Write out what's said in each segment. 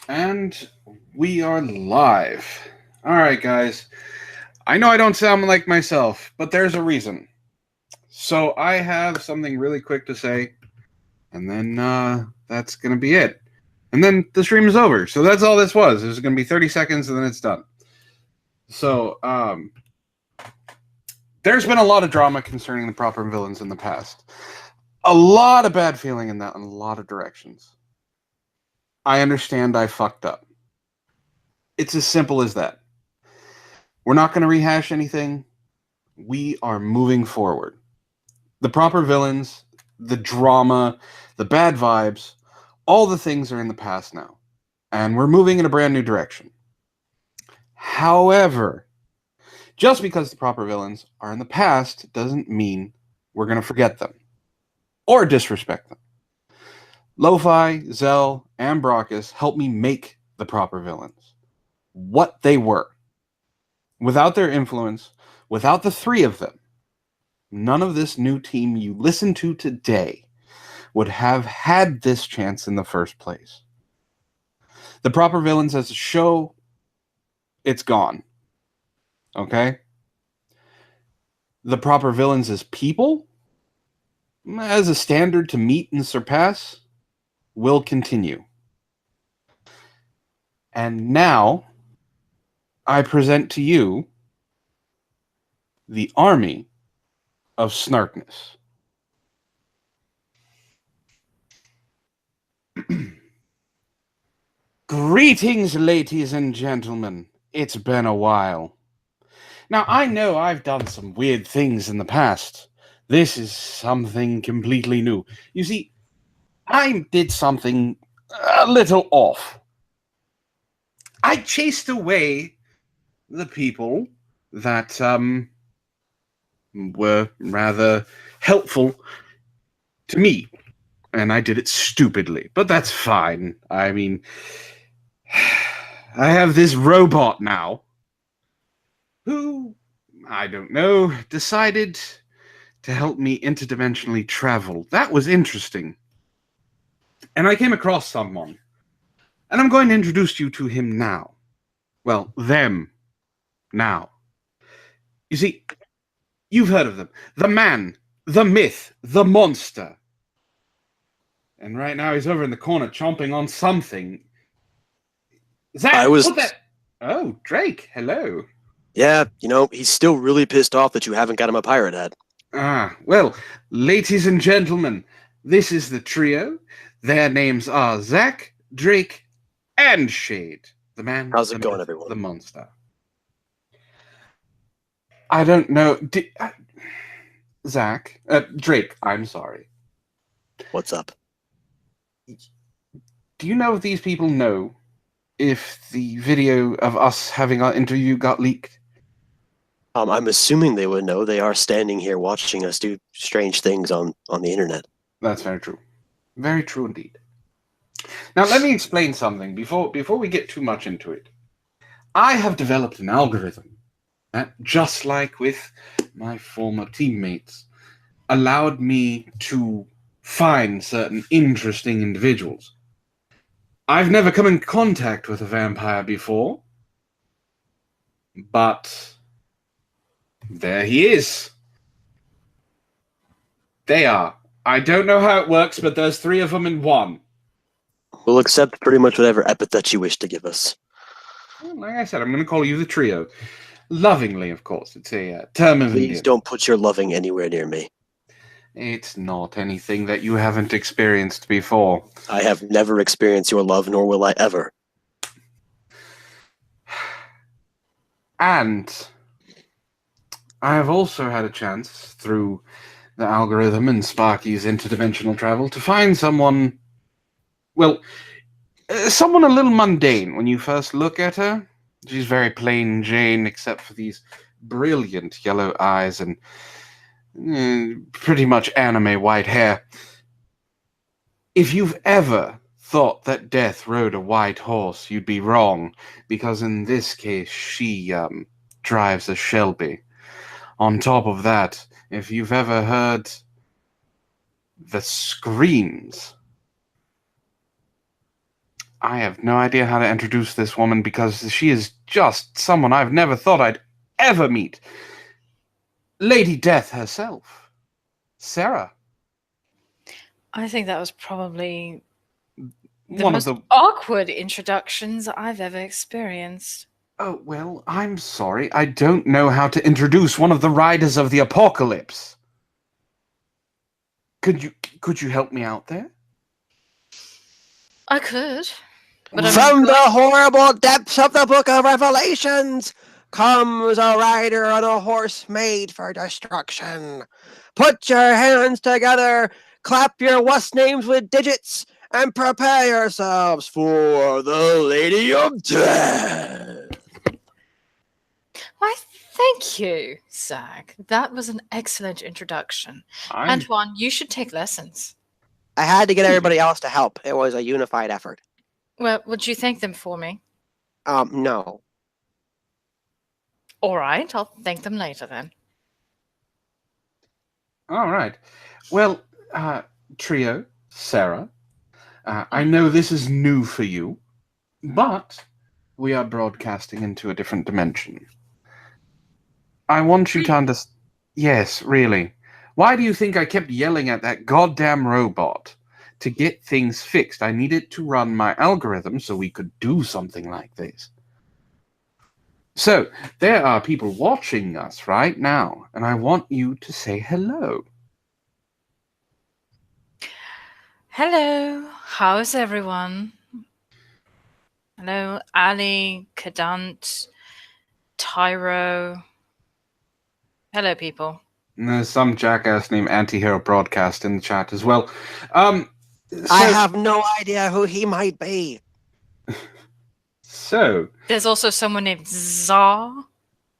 And we are live. All right, guys. I know I don't sound like myself, but there's a reason. So I have something really quick to say, and then that's going to be it. And then the stream is over. So that's all this was. There's going to be 30 seconds, and then it's done. So there's been a lot of drama concerning the proper villains in the past. A lot of bad feeling in that in a lot of directions. I understand I fucked up. It's as simple as that. We're not going to rehash anything. We are moving forward. The proper villains, the drama, the bad vibes, all the things are in the past now. And we're moving in a brand new direction. However, just because the proper villains are in the past doesn't mean we're going to forget them or disrespect them. Lo-Fi, Zell, and Brockus helped me make the proper villains. What they were. Without their influence, without the three of them, none of this new team you listen to today would have had this chance in the first place. The proper villains as a show, it's gone. Okay? The proper villains as people, as a standard to meet and surpass, will continue. And now, I present to you the Army of Snarkness. Greetings, ladies and gentlemen. It's been a while. Now, I know I've done some weird things in the past. This is something completely new. You see, I did something a little off. I chased away the people that were rather helpful to me. And I did it stupidly, but that's fine. I mean, I have this robot now who, I don't know, decided to help me interdimensionally travel. That was interesting. And I came across someone, and I'm going to introduce you to him now. Well, them now. You see, you've heard of them. The man, the myth, the monster. And right now he's over in the corner chomping on something. Zach, put that... Oh, Drake, hello. Yeah, he's still really pissed off that you haven't got him a pirate hat. Ah, well, ladies and gentlemen, this is the trio. Their names are Zach, Drake, and Shade. The man, How's it going, everyone? The monster. I don't know. Zach, Drake, I'm sorry. What's up? Do you know if these people know if the video of us having our interview got leaked? I'm assuming they would know. They are standing here watching us do strange things on the internet. That's very true. Very true indeed. Now, let me explain something before we get too much into it. I have developed an algorithm that, just like with my former teammates, allowed me to find certain interesting individuals. I've never come in contact with a vampire before, but there he is. They are. I don't know how it works, but there's three of them in one. We'll accept pretty much whatever epithet you wish to give us. Well, like I said, I'm going to call you the trio. Lovingly, of course. It's a term of Please endearment. don't put your loving anywhere near me. It's not anything that you haven't experienced before. I have never experienced your love, nor will I ever. And I have also had a chance, through the algorithm and Sparky's interdimensional travel, to find someone, well, someone a little mundane when you first look at her. She's very plain Jane, except for these brilliant yellow eyes and pretty much anime white hair. If you've ever thought that death rode a white horse, you'd be wrong, because in this case, she drives a Shelby. On top of that, if you've ever heard the screams I have no idea how to introduce this woman because she is just someone I've never thought I'd ever meet. Lady Death herself. Sarah. I think that was probably the One of most the... awkward introductions I've ever experienced. Oh, well, I'm sorry. I don't know how to introduce one of the riders of the apocalypse. Could you help me out there? I could, but From the horrible depths of the Book of Revelations comes a rider on a horse made for destruction. Put your hands together, clap your wuss names with digits, and prepare yourselves for the Lady of Death. Why, thank you, Zach. That was an excellent introduction. Antoine, you should take lessons. I had to get everybody else to help. It was a unified effort. Well, would you thank them for me? No. All right, I'll thank them later then. All right. Well, Trio, Sarah, I know this is new for you, but we are broadcasting into a different dimension. I want you to understand... Yes, really. Why do you think I kept yelling at that goddamn robot? To get things fixed, I needed to run my algorithm so we could do something like this. So, there are people watching us right now, and I want you to say hello. Hello, how's everyone? Hello, Ali, Kadant, Tyro. Hello, people. And there's some jackass named Antihero Broadcast in the chat as well. I have no idea who he might be. So... There's also someone named Zar.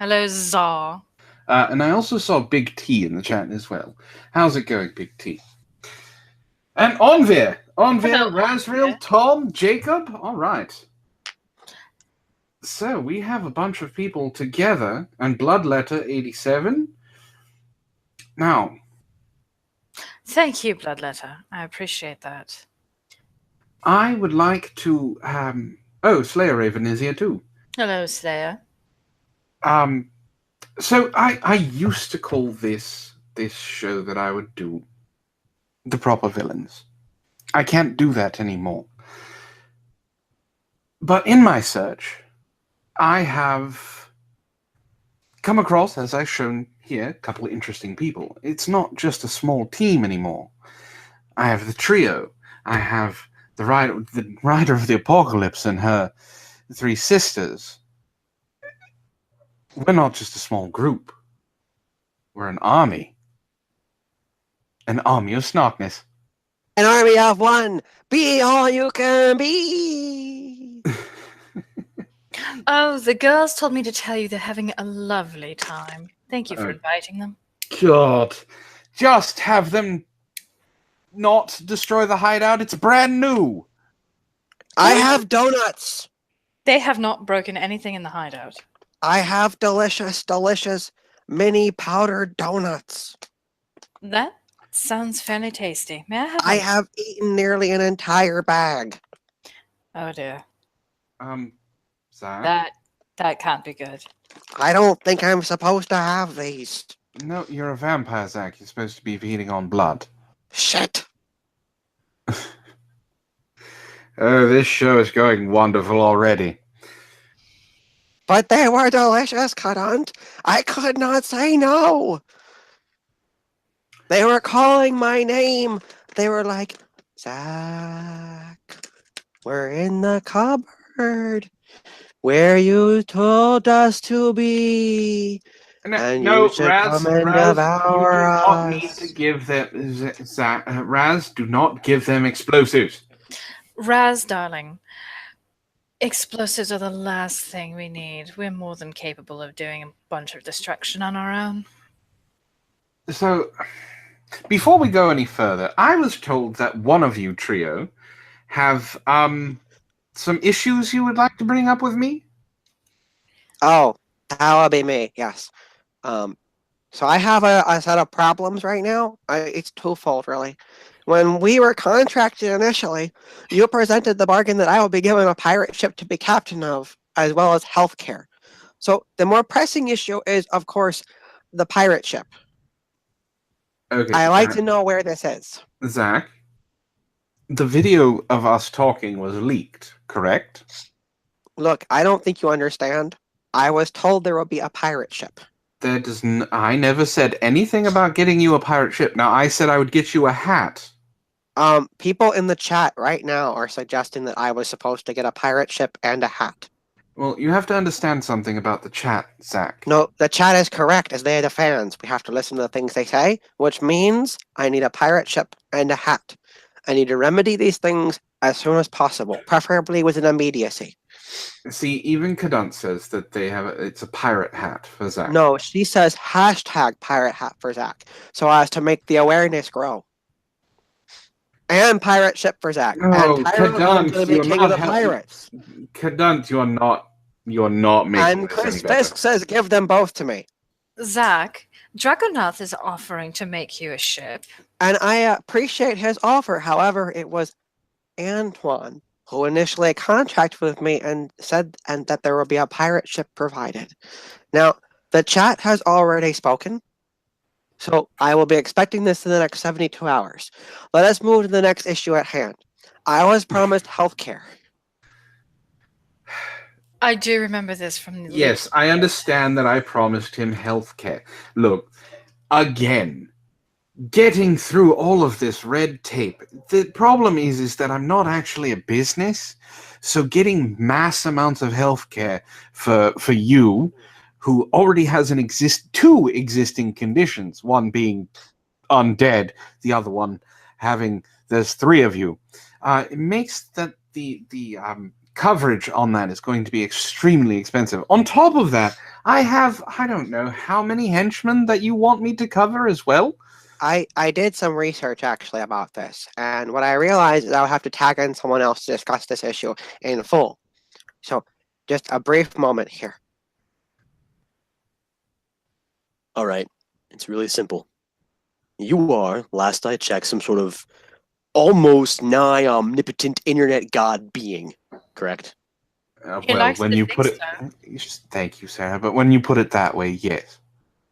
Hello, Zar. And I also saw Big T in the chat as well. How's it going, Big T? And Onvir, Razriel, Tom, Jacob. All right. So we have a bunch of people together, and Bloodletter 87. Now. Thank you, Bloodletter. I appreciate that. I would like to... Oh, Slayer Raven is here too. Hello, Slayer. So I used to call this show that I would do The Proper Villains. I can't do that anymore. But in my search, I have come across, as I've shown here, a couple of interesting people. It's not just a small team anymore. I have the trio. I have the rider of the apocalypse and her three sisters. We're not just a small group. We're an army. An army of Snarkness. An army of one. Be all you can be. Oh, the girls told me to tell you they're having a lovely time. Thank you for inviting them. God. Just have them not destroy the hideout. It's brand new. I have donuts. They have not broken anything in the hideout. I have delicious, delicious mini powdered donuts. That sounds fairly tasty. May I have I have eaten nearly an entire bag. Oh dear. Zach? That can't be good. I don't think I'm supposed to have these. No, you're a vampire, Zach. You're supposed to be feeding on blood. Shit. Oh, this show is going wonderful already. But they were delicious, Cuddant. I could not say no. They were calling my name. They were like, Zach, we're in the cupboard where you told us to be. And no, you should Raz, come and Raz, devour you do us. not need to give them... Raz, do not give them explosives. Raz, darling. Explosives are the last thing we need. We're more than capable of doing a bunch of destruction on our own. So, before we go any further, I was told that one of you, Trio, have some issues you would like to bring up with me? Oh, that'll be me, yes. So I have a set of problems right now. It's twofold, really. When we were contracted initially, you presented the bargain that I will be given a pirate ship to be captain of, as well as health care. So the more pressing issue is, of course, the pirate ship. Okay, I like to know where this is. Zach, the video of us talking was leaked, correct? Look, I don't think you understand. I was told there will be a pirate ship. I never said anything about getting you a pirate ship. Now, I said I would get you a hat. People in the chat right now are suggesting that I was supposed to get a pirate ship and a hat. Well, you have to understand something about the chat, Zach. No, the chat is correct, as they are the fans. We have to listen to the things they say, which means I need a pirate ship and a hat. I need to remedy these things as soon as possible, preferably with an immediacy. See, even Kadant says that it's a pirate hat for Zach. No, she says hashtag pirate hat for Zach, so as to make the awareness grow. And pirate ship for Zach. No, and Kadant to be king of the pirates. Kadant, you're not making And this Chris any better. Fisk says give them both to me. Zach, Dragonath is offering to make you a ship. And I appreciate his offer. However, it was Antoine who initially contracted with me and said that there will be a pirate ship provided. Now, the chat has already spoken, so I will be expecting this in the next 72 hours. Let us move to the next issue at hand. I was promised healthcare. I do remember this from the Yes, I understand that I promised him healthcare. Look, again, getting through all of this red tape. The problem is that I'm not actually a business, so getting mass amounts of healthcare for you, who already has two existing conditions, one being undead, the other one there's three of you. It makes that the coverage on that is going to be extremely expensive. On top of that, I don't know how many henchmen that you want me to cover as well. I did some research actually about this, and what I realized is I'll have to tag in someone else to discuss this issue in full. So, just a brief moment here. All right, it's really simple. You are, last I checked, some sort of almost nigh omnipotent internet god being, correct? He likes when to you think put it, thank you, Sarah. But when you put it that way, yes.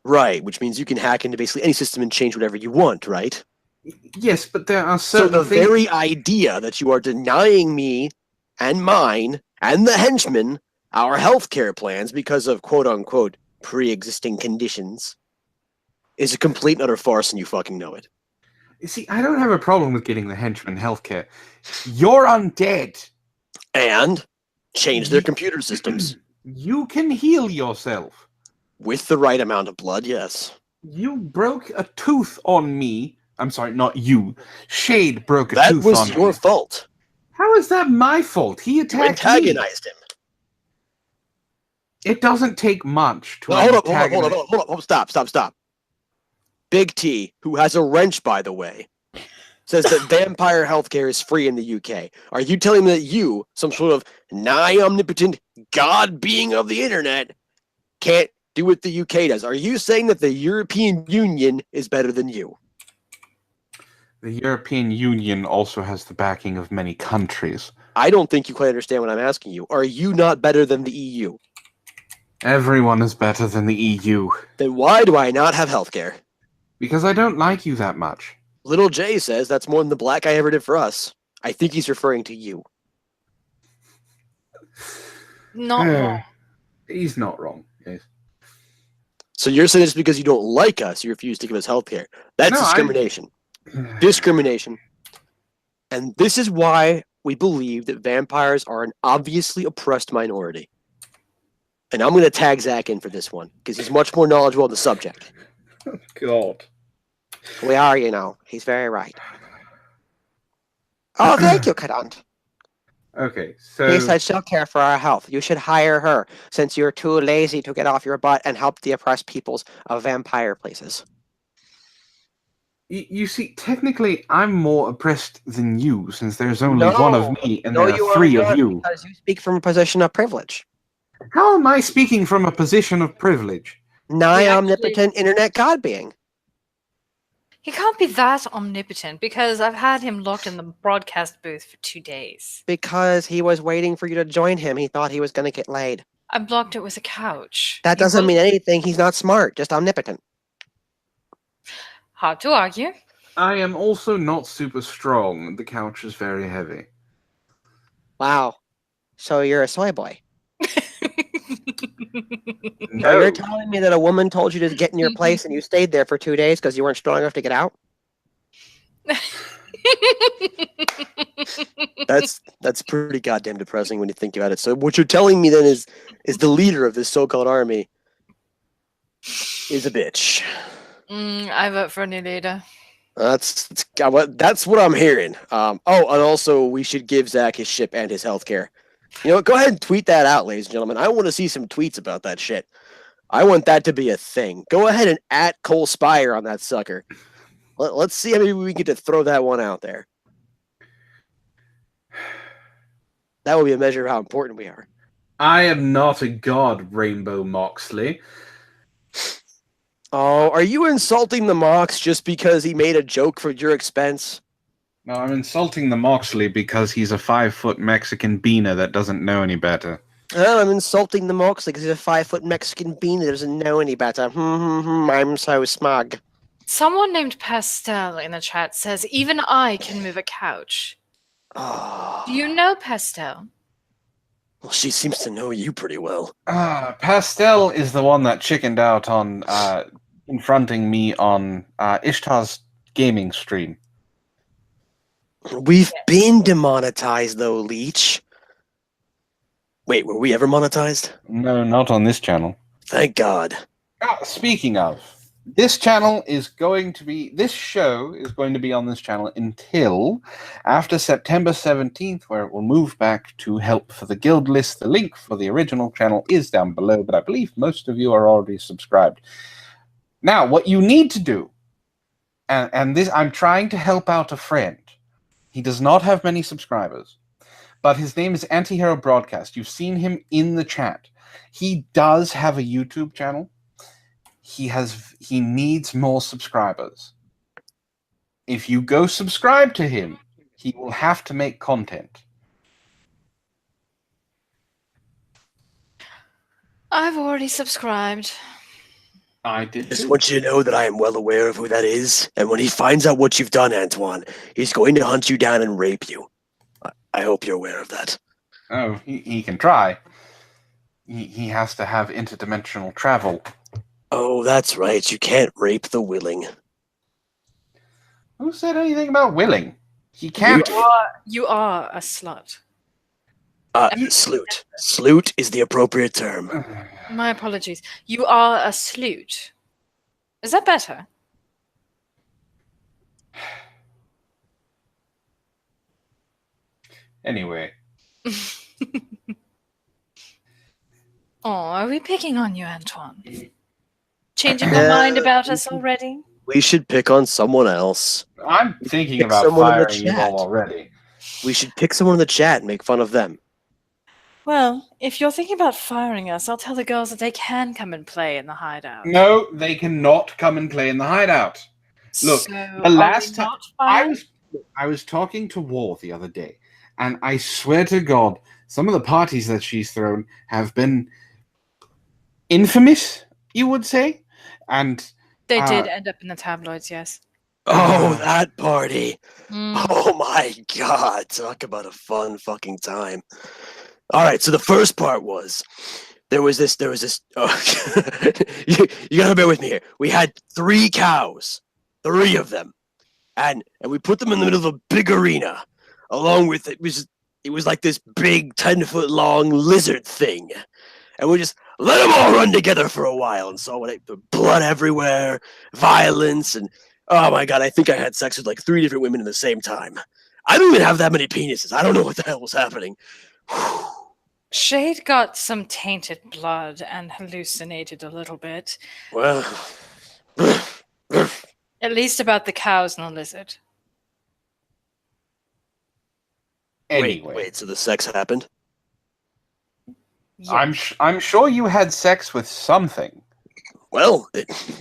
Right, which means you can hack into basically any system and change whatever you want, right? Yes, but there are So certain the things. very idea that you are denying me and mine and the henchmen our healthcare plans because of quote-unquote pre-existing conditions is a complete and utter farce, and you fucking know it. You see, I don't have a problem with getting the henchmen healthcare. You're undead. And change their computer systems. You can heal yourself. With the right amount of blood, yes. You broke a tooth on me. I'm sorry, not you. Shade broke a That tooth on was me. your fault. How is that my fault? He You attacked me. antagonized him. It doesn't take much to Well, hold up, antagonize. Stop. Big T, who has a wrench, by the way, says that vampire healthcare is free in the UK. Are you telling me that you, some sort of nigh omnipotent god being of the internet, can't do what the UK does? Are you saying that the European Union is better than you? The European Union also has the backing of many countries. I don't think you quite understand what I'm asking you. Are you not better than the EU? Everyone is better than the EU. Then why do I not have healthcare? Because I don't like you that much. Little J says that's more than the black guy ever did for us. I think he's referring to you. Not wrong. He's not wrong. Yes. So you're saying it's because you don't like us, you refuse to give us healthcare. That's No, discrimination. Discrimination. And this is why we believe that vampires are an obviously oppressed minority. And I'm going to tag Zach in for this one, because he's much more knowledgeable on the subject. God. We are, you know. He's very right. Oh, thank you, Kadant. Okay, so He said she'll care for our health. You should hire her, since you're too lazy to get off your butt and help the oppressed peoples of vampire places. you see, technically, I'm more oppressed than you, since there's only one of me and there you are three are of not, you. because you speak from a position of privilege. How am I speaking from a position of privilege? Nigh actually- omnipotent internet god being. He can't be that omnipotent because I've had him locked in the broadcast booth for 2 days. Because he was waiting for you to join him. He thought he was going to get laid. I blocked it with a couch. That You doesn't will- mean anything. He's not smart, just omnipotent. Hard to argue. I am also not super strong. The couch is very heavy. Wow. So you're a soy boy. No, So you're telling me that a woman told you to get in your place and you stayed there for 2 days because you weren't strong enough to get out? That's pretty goddamn depressing when you think about it. So what you're telling me then is the leader of this so-called army is a bitch. I vote for a new leader. That's what I'm hearing. Oh, and also we should give Zach his ship and his healthcare. You know what? Go ahead and tweet that out, ladies and gentlemen. I want to see some tweets about that shit. I want that to be a thing. Go ahead and @ Cole Spire on that sucker. Let's see how maybe we get to throw that one out there. That will be a measure of how important we are. I am not a god, Rainbow Moxley. Oh, are you insulting the Mox just because he made a joke for your expense? No, I'm insulting the Moxley because he's a 5-foot Mexican beaner that doesn't know any better. Oh, I'm insulting the Moxley because he's a 5-foot Mexican bean that doesn't know any better. I'm so smug. Someone named Pastel in the chat says, even I can move a couch. Oh, Do you know Pastel? well, she seems to know you pretty well. Pastel is the one that chickened out on confronting me on Ishtar's gaming stream. We've been demonetized, though, Leech. Wait, were we ever monetized? No, not on this channel. Thank God. Speaking of, this show is going to be on this channel until after September 17th, where it will move back to help for the guild list. The link for the original channel is down below, but I believe most of you are already subscribed. Now, what you need to do, and this, I'm trying to help out a friend. He does not have many subscribers, but his name is Antihero Broadcast. You've seen him in the chat. He does have a YouTube channel. He needs more subscribers. If you go subscribe to him, he will have to make content. I've already subscribed. I did Just too. want you to know that I am well aware of who that is, and when he finds out what you've done, Antoine, he's going to hunt you down and rape you. I hope you're aware of that. Oh, he can try. He has to have interdimensional travel. Oh, that's right. You can't rape the willing. Who said anything about willing? He can't. You are a slut. Sloot. Sloot is the appropriate term. My apologies. You are a sloot. Is that better? Anyway. Oh, are we picking on you, Antoine? Changing your mind about us already? We should pick on someone else. I'm thinking Pick about someone in the firing you chat. all already. We should pick someone in the chat and make fun of them. Well, if you're thinking about firing us, I'll tell the girls that they can come and play in the hideout. No, they cannot come and play in the hideout. Look, So the last are we time not firing? I was talking to War the other day, and I swear to God, some of the parties that she's thrown have been infamous, you would say. And They did end up in the tabloids, yes. Oh, that party. Mm. Oh my God. Talk about a fun fucking time. All right. So the first part was there was this, you gotta bear with me here. We had 3 cows, 3 of them. And we put them in the middle of a big arena along with, it was like this big 10-foot long lizard thing. And we just let them all run together for a while. And so blood everywhere, violence, and oh my God, I think I had sex with like 3 different women at the same time. I don't even have that many penises. I don't know what the hell was happening. Shade got some tainted blood and hallucinated a little bit. Well, At least about the cows and the lizard. anyway, wait, so the sex happened? Yeah. I'm sure you had sex with something. Well,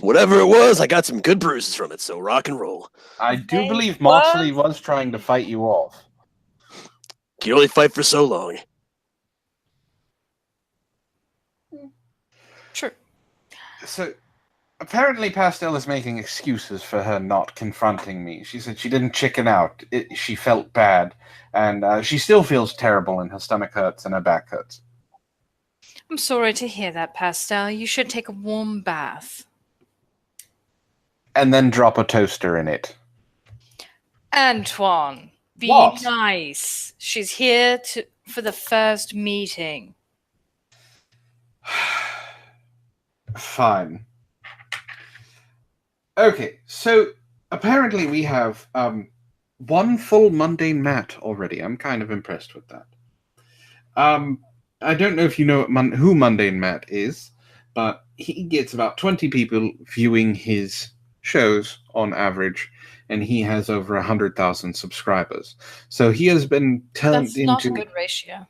whatever it was, I got some good bruises from it, so rock and roll. I do Hey, believe Moxley was trying to fight you off. Can only fight for so long. True. So, apparently Pastel is making excuses for her not confronting me. She said she didn't chicken out. She felt bad. And she still feels terrible and her stomach hurts and her back hurts. I'm sorry to hear that, Pastel. You should take a warm bath. And then drop a toaster in it. Antoine, be What? nice. She's here for the first meeting. Fine. Okay, so apparently we have one full mundane mat already. I'm kind of impressed with that. I don't know if you know who Mundane Matt is, but he gets about 20 people viewing his shows on average, and he has over 100,000 subscribers. So he has been turned That's into... not a good ratio.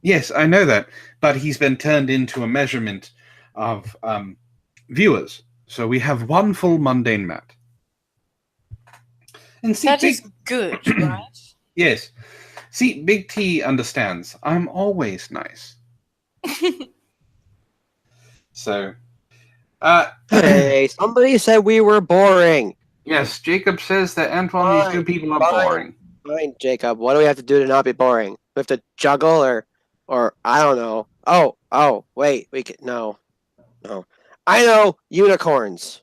Yes, I know that, but he's been turned into a measurement of viewers. So we have one full Mundane Matt. And see, That is good, right? Yes. See, Big T understands. I'm always nice. So, Hey, somebody said we were boring. yes, Jacob says that Antoine, these two people are Fine. boring. Fine, Jacob. What do we have to do to not be boring? We have to juggle or I don't know. Oh, wait, we could no. I know, unicorns.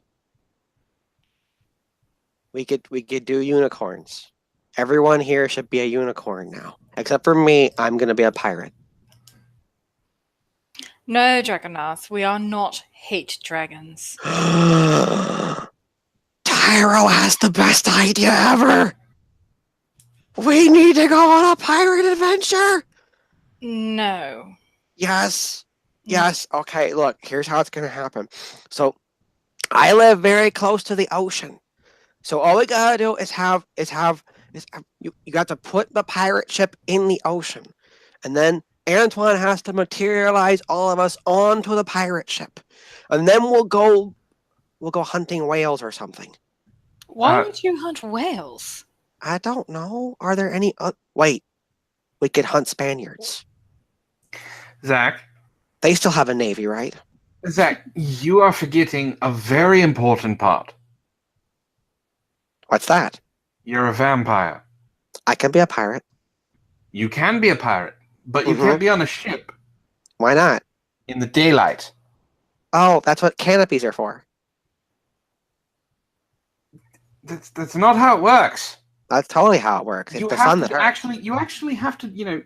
We could do unicorns. Everyone here should be a unicorn now. Except for me, I'm gonna be a pirate. No, Dragonath, we are not hate dragons. Tyro has the best idea ever. We need to go on a pirate adventure. No. Yes. Okay, look, here's how it's gonna happen. So I live very close to the ocean. So all we gotta do is you got to put the pirate ship in the ocean. And then Antoine has to materialize all of us onto the pirate ship. And then we'll go hunting whales or something. Why would you hunt whales? I don't know. Are there any wait. We could hunt Spaniards. Zach, They still have a navy, right? Zach, you are forgetting a very important part. What's that? You're a vampire. I can be a pirate. You can be a pirate, but you can't be on a ship Why not? in the daylight. Oh, that's what canopies are for. That's not how it works. That's totally how it works. It's You the sun have that to hurts. you actually have to,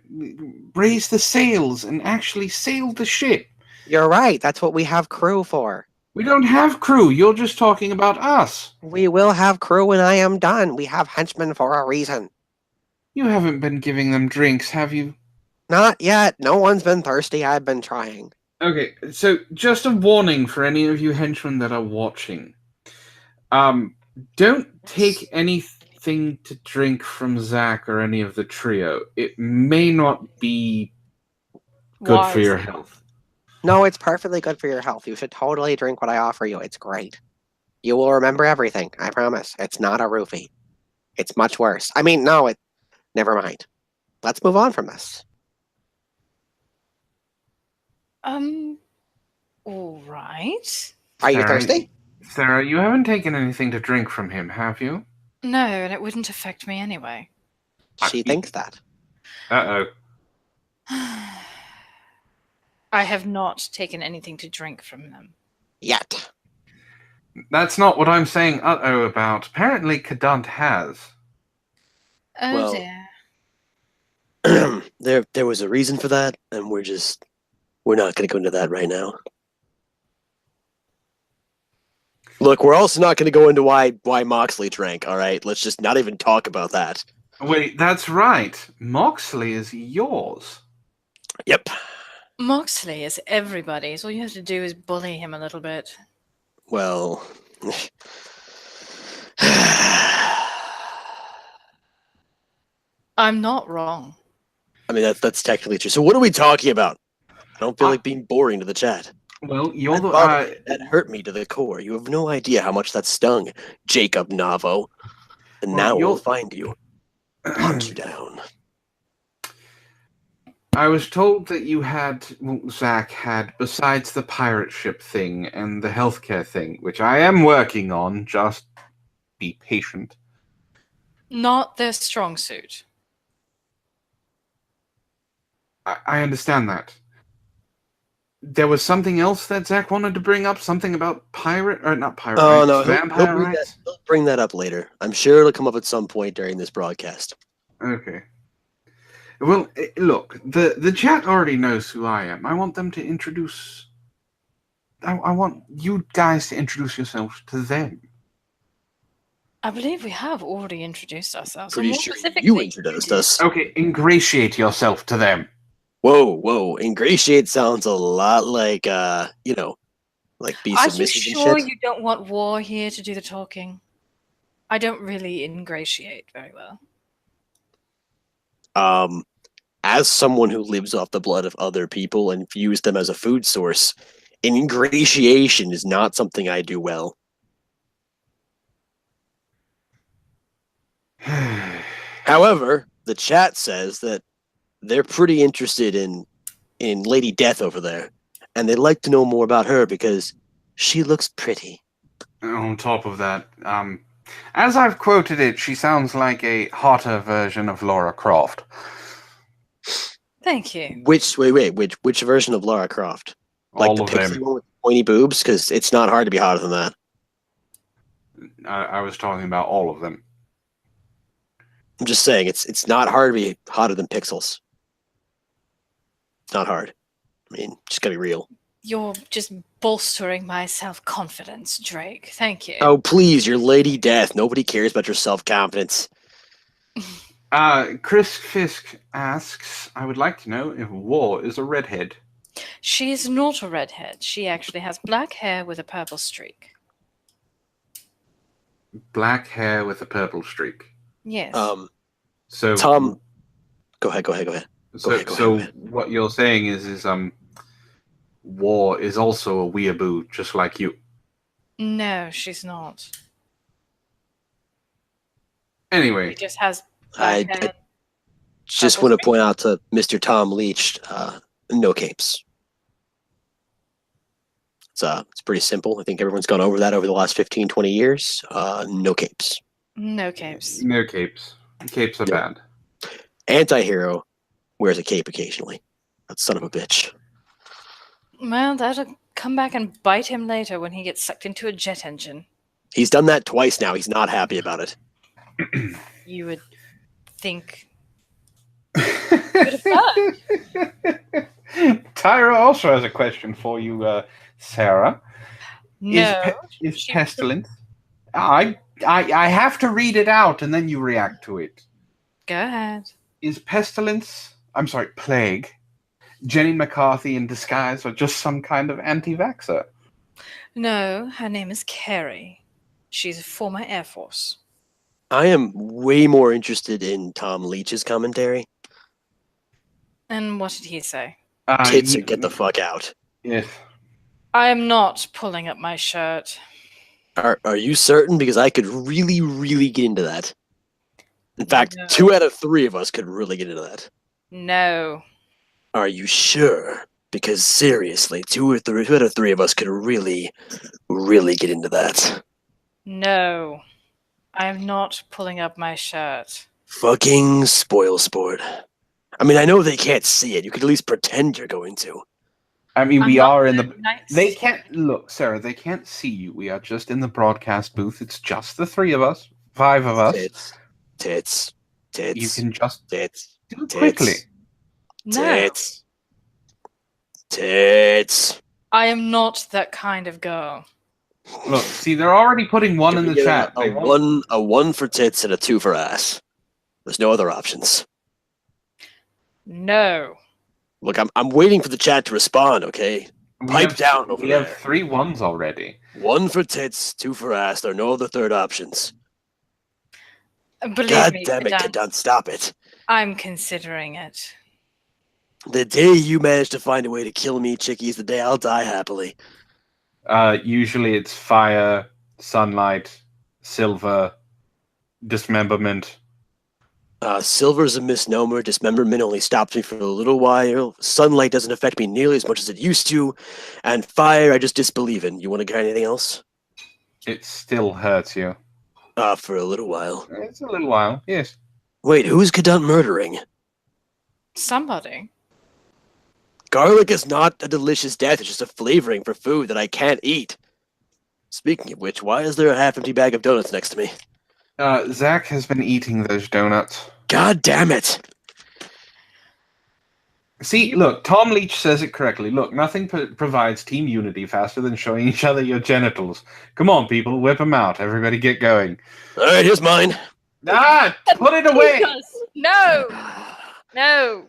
raise the sails and actually sail the ship. You're right. That's what we have crew for. We don't have crew. You're just talking about us. We will have crew when I am done. We have henchmen for a reason. You haven't been giving them drinks, have you? Not yet. No one's been thirsty. I've been trying. Okay, so just a warning for any of you henchmen that are watching. Don't take anything to drink from Zach or any of the trio. It may not be good Why for is your it? health. No, it's perfectly good for your health. You should totally drink what I offer you. It's great. You will remember everything. I promise. It's not a roofie. It's much worse. I mean, no, never mind. Let's move on from this. All right. Are you Sarah, thirsty? Sarah, you haven't taken anything to drink from him, have you? No, and it wouldn't affect me anyway. She thinks that. Uh-oh. I have not taken anything to drink from them. Yet. That's not what I'm saying uh-oh about. Apparently Kadant has. Oh Well- dear. there was a reason for that, and we're not going to go into that right now. Look, we're also not going to go into why Moxley drank. All right, let's just not even talk about that. Wait, that's right. Moxley is yours. Yep. Moxley is everybody's. All you have to do is bully him a little bit. Well, I'm not wrong. I mean that's technically true. So what are we talking about? I don't feel like being boring to the chat. Well, you're That the. bothered me. That hurt me to the core. You have no idea how much that stung, Jacob Navo. And Well, now we'll you're- find you. Hunt you down. I was told that you had, well, Zach had, besides the pirate ship thing and the healthcare thing, which I am working on, just be patient. Not their strong suit. I understand that. There was something else that Zach wanted to bring up, something about pirate, or not pirate Oh rights, no, vampire rights? he'll bring that up later. I'm sure it'll come up at some point during this broadcast. Okay. Well, look, the chat already knows who I am. I want them to introduce. I want you guys to introduce yourselves to them. I believe we have already introduced ourselves. or Pretty more sure specifically, you introduced did. us. Okay, ingratiate yourself to them. Whoa. Ingratiate sounds a lot like like be Are you submissive sure and shit. you don't want War here to do the talking? I don't really ingratiate very well. As someone who lives off the blood of other people and views them as a food source, ingratiation is not something I do well. However, the chat says that they're pretty interested in Lady Death over there, and they'd like to know more about her because she looks pretty. On top of that, as I've quoted it, she sounds like a hotter version of Laura Croft. Thank you. Which version of Lara Croft? Like All the of pixie them. one with pointy boobs? Because it's not hard to be hotter than that. I was talking about all of them. I'm just saying, it's not hard to be hotter than Pixels. It's not hard. I mean, just gotta be real. You're just bolstering my self-confidence, Drake. Thank you. Oh, please, you're Lady Death. Nobody cares about your self-confidence. Chris Fisk asks, I would like to know if War is a redhead. She is not a redhead. She actually has black hair with a purple streak. Black hair with a purple streak. Yes. So Tom, go ahead. So what you're saying is War is also a weeaboo, just like you. No, she's not. Anyway, She just has I black hair. just Purple want to point out to Mr. Tom Leach, no capes. It's pretty simple. I think everyone's gone over that over the last 15, 20 years. No capes. No capes. no capes. Capes are No. bad. Anti-hero wears a cape occasionally. That son of a bitch. Well, that'll come back and bite him later when he gets sucked into a jet engine. He's done that twice now. He's not happy about it. You would think. Good fun. Tyra also has a question for you, Sarah. No. Is she- pestilence? I have to read it out and then you react to it. Go ahead. Is pestilence? I'm sorry, plague. Jenny McCarthy in disguise, or just some kind of anti-vaxxer? No, her name is Carrie. She's a former Air Force. I am way more interested in Tom Leach's commentary. And what did he say? Tits or get the fuck out. Yes. I am not pulling up my shirt. Are you certain? Because I could really get into that. In fact, No. 2 out of 3 of us could really get into that. No. Are you sure? Because seriously, 2 out of 3 of us could really get into that. No. I am not pulling up my shirt. Fucking spoil sport. I mean, I know they can't see it. You could at least pretend you're going to. I mean, I'm we not are in the. that nice. They can't look, Sarah. They can't see you. We are just in the broadcast booth. It's just the 3 of us, 5 of us. Tits. You can just Tits. do it Tits. quickly. No. Tits. I am not that kind of girl. Look, see, they're already putting one in the chat. They want- A 1 for tits and a 2 for ass. There's no other options. No. Look, I'm waiting for the chat to respond, okay? we pipe have- down over We have there. 3 ones already. 1 for tits, 2 for ass. There are no other third options. Believe God me, damn it, Pedant, Kadant, stop it. I'm considering it. The day you manage to find a way to kill me, Chicky, is the day I'll die happily. Usually it's fire, sunlight, silver, dismemberment. Silver's a misnomer. Dismemberment only stops me for a little while. Sunlight doesn't affect me nearly as much as it used to. And fire, I just disbelieve in. You want to get anything else? It still hurts you. For a little while. It's a little while, yes. Wait, who's Kadant murdering? Somebody. Garlic is not a delicious death. It's just a flavoring for food that I can't eat. Speaking of which, why is there a half-empty bag of donuts next to me? Zach has been eating those donuts. God damn it! See, look, Tom Leach says it correctly. Look, nothing provides team unity faster than showing each other your genitals. Come on, people, whip them out. Everybody get going. Alright, here's mine. Ah, put it away! No! No!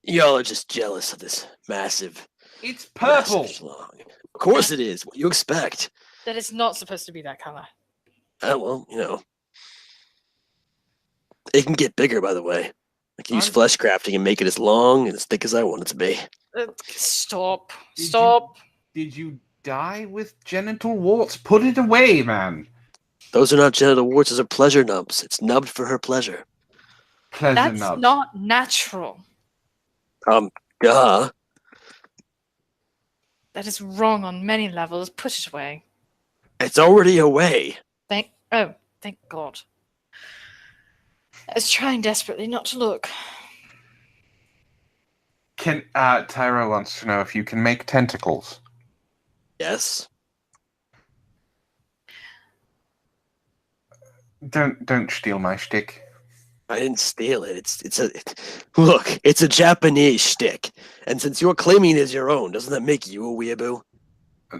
Y'all are just jealous of this massive... It's purple! massive schlong. Of course it is. What do you expect? That is not supposed to be that color. Well, you know. It can get bigger, by the way. I can use I'm- flesh crafting and make it as long and as thick as I want it to be. Stop. Did you- Stop. Did you die with genital warts? Put it away, man. Those are not genital warts, those are pleasure nubs. It's nubbed for her pleasure. Pleasure That's nubs. not natural. Duh. That is wrong on many levels. Put it away. It's already away. Thank God. I was trying desperately not to look. Tyro wants to know if you can make tentacles. Yes. Don't steal my shtick. I didn't steal it. Look, it's a Japanese shtick. And since you're claiming it as your own, doesn't that make you a weeaboo?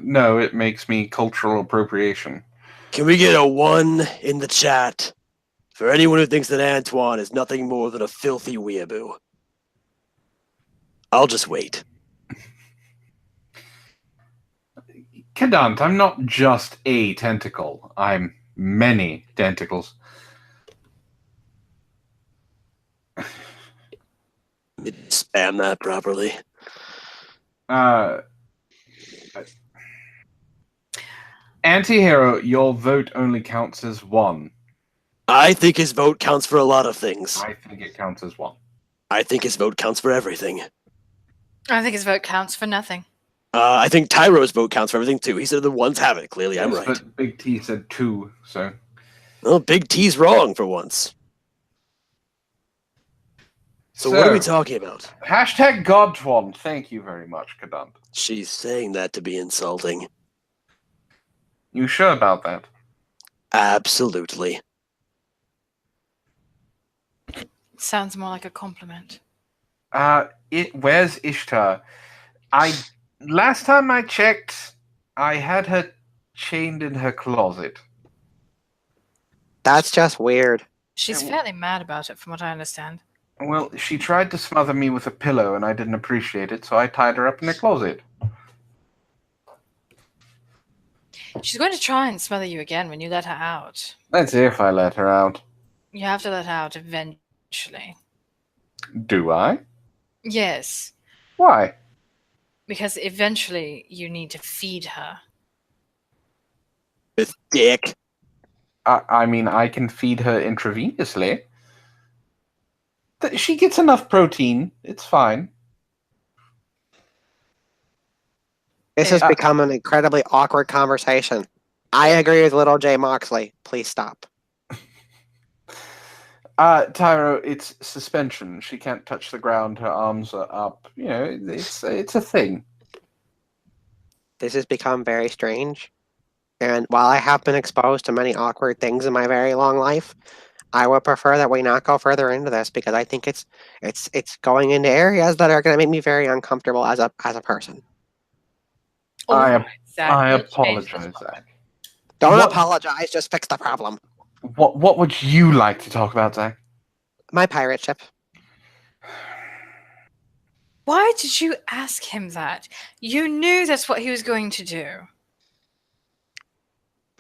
No, it makes me cultural appropriation. Can we get a 1 in the chat for anyone who thinks that Antoine is nothing more than a filthy weeaboo? I'll just wait. Kadant, I'm not just a tentacle. I'm many tentacles. Spam that properly. Antihero, your vote only counts as 1. I think his vote counts for a lot of things. I think it counts as 1. I think his vote counts for everything. I think his vote counts for nothing. I think Tyro's vote counts for everything too. He said the ones have it. Clearly, I'm Yes, right. But Big T said 2, so... Well, Big T's wrong for once. So what are we talking about? Hashtag Godtwan. Thank you very much, Kadant. She's saying that to be insulting. You sure about that? Absolutely. Sounds more like a compliment. Where's Ishtar? Last time I checked, I had her chained in her closet. That's just weird. She's fairly mad about it, from what I understand. Well, she tried to smother me with a pillow, and I didn't appreciate it, so I tied her up in the closet. She's going to try and smother you again when you let her out. That's if I let her out. You have to let her out eventually. Do I? Yes, Why? because eventually you need to feed her. With dick. I mean, I can feed her intravenously. She gets enough protein. It's fine. This has become an incredibly awkward conversation. I agree with little J Moxley. Please stop. Tyro, it's suspension. She can't touch the ground. Her arms are up. You know, it's a thing. This has become very strange. And while I have been exposed to many awkward things in my very long life, I would prefer that we not go further into this because I think it's going into areas that are going to make me very uncomfortable as a person. I Alright, Zach, I we'll change apologize, this one. Zach. Don't What- apologize. Just fix the problem. What would you like to talk about, Zach? My pirate ship. Why did you ask him that? You knew that's what he was going to do.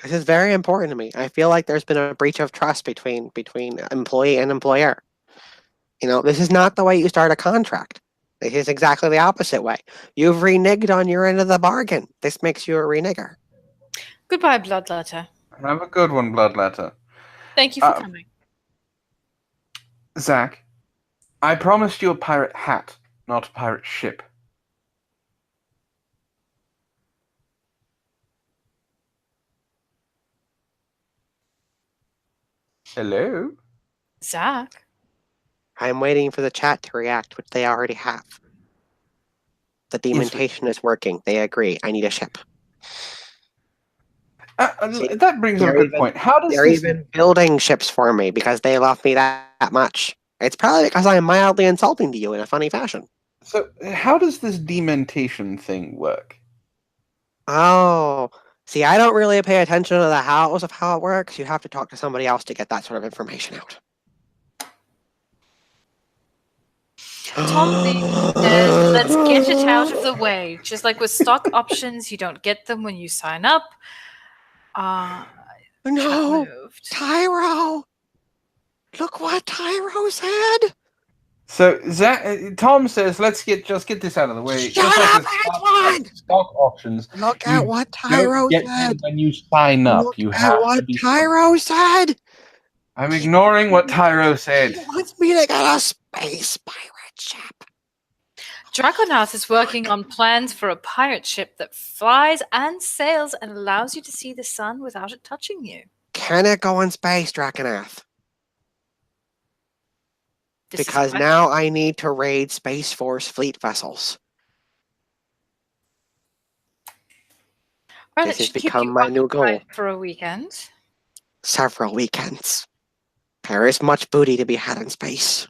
This is very important to me. I feel like there's been a breach of trust between employee and employer. You know, this is not the way you start a contract. This is exactly the opposite way. You've reneged on your end of the bargain. This makes you a renegger. Goodbye, Bloodletter. Have a good one, Bloodletter. Thank you for coming. Zach, I promised you a pirate hat, not a pirate ship. Hello? Zach? I'm waiting for the chat to react, which they already have. The dementation is working. They agree. I need a ship. See, that brings up a good point. How does They're this... even building ships for me because they love me that much. It's probably because I'm mildly insulting to you in a funny fashion. So, how does this dementation thing work? Oh, see, I don't really pay attention to the hows of how it works. You have to talk to somebody else to get that sort of information out. Tom Lee says, let's get it out of the way. Just like with stock options, you don't get them when you sign up. No, Moved. Tyro! Look what Tyro said! So, Tom says, let's just get this out of the way. Shut Just up, with Antoine! stock options. Look You at what Tyro don't get said! them when you sign up. Look You at have what to be... Tyro said! I'm ignoring what Tyro said. He wants me to get a space pirate ship. Draconath is working on plans for a pirate ship that flies and sails and allows you to see the sun without it touching you. Can it go in space, Draconath? This is Because a now I need to raid Space Force fleet vessels. Well, This it has should keep become you my new goal. occupied for a weekend. Several weekends. There is much booty to be had in space.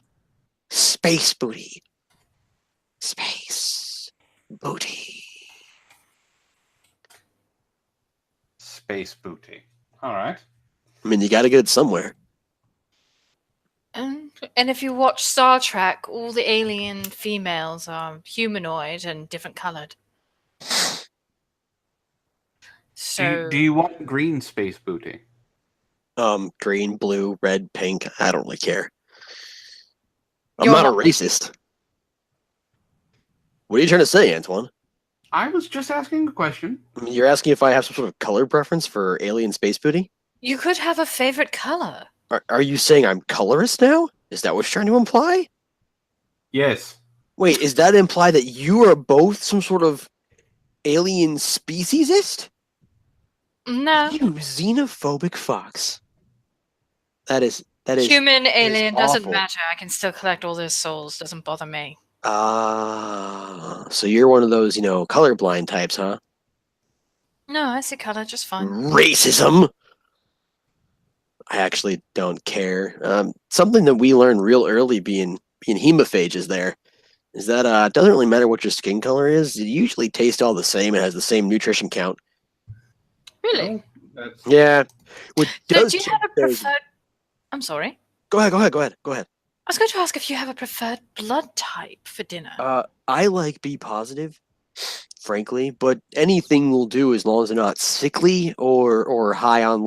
Space booty. Space booty. Space booty. All right. I mean, you got to get it somewhere. And if you watch Star Trek, all the alien females are humanoid and different colored. So Do you want green space booty? Green, blue, red, pink. I don't really care. I'm You're not a not- racist. What are you trying to say, Antoine? I was just asking a question. I mean, you're asking if I have some sort of color preference for alien space booty? you could have a favorite color. Are you saying I'm colorist now? Is that what you're trying to imply? Yes. Wait, is that imply that you are both some sort of alien speciesist? No. You xenophobic fox. That is Human, alien, doesn't awful. matter. I can still collect all their souls. Doesn't bother me. So you're one of those, colorblind types, huh? No, I see color just fine. Racism. I actually don't care. Something that we learned real early being hemophages there is that it doesn't really matter what your skin color is. You usually taste all the same. It has the same nutrition count. Really? That's... Yeah. What So does do you change have a those- preferred... I'm sorry. Go ahead. I was going to ask if you have a preferred blood type for dinner. I like B positive, frankly, but anything will do as long as they're not sickly or high on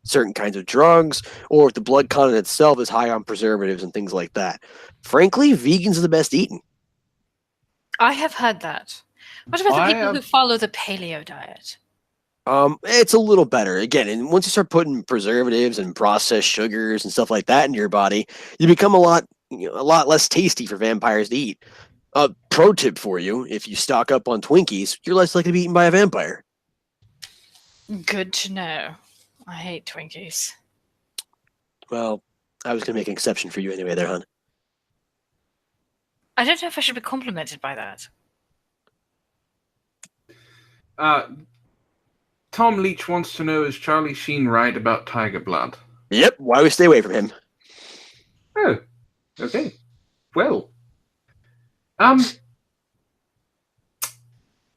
certain kinds of drugs, or if the blood content itself is high on preservatives and things like that. Frankly, vegans are the best eating. I have heard that. What about the I people who have- follow the paleo diet? It's a little better. Again, and once you start putting preservatives and processed sugars and stuff like that into your body, you become a lot less tasty for vampires to eat. Pro tip for you: if you stock up on Twinkies, you're less likely to be eaten by a vampire. Good to know. I hate Twinkies. Well, I was gonna make an exception for you anyway, there, hon. I don't know if I should be complimented by that. Tom Leach wants to know, is Charlie Sheen right about Tiger Blood? Yep. Why we stay away from him? Oh, okay. Well,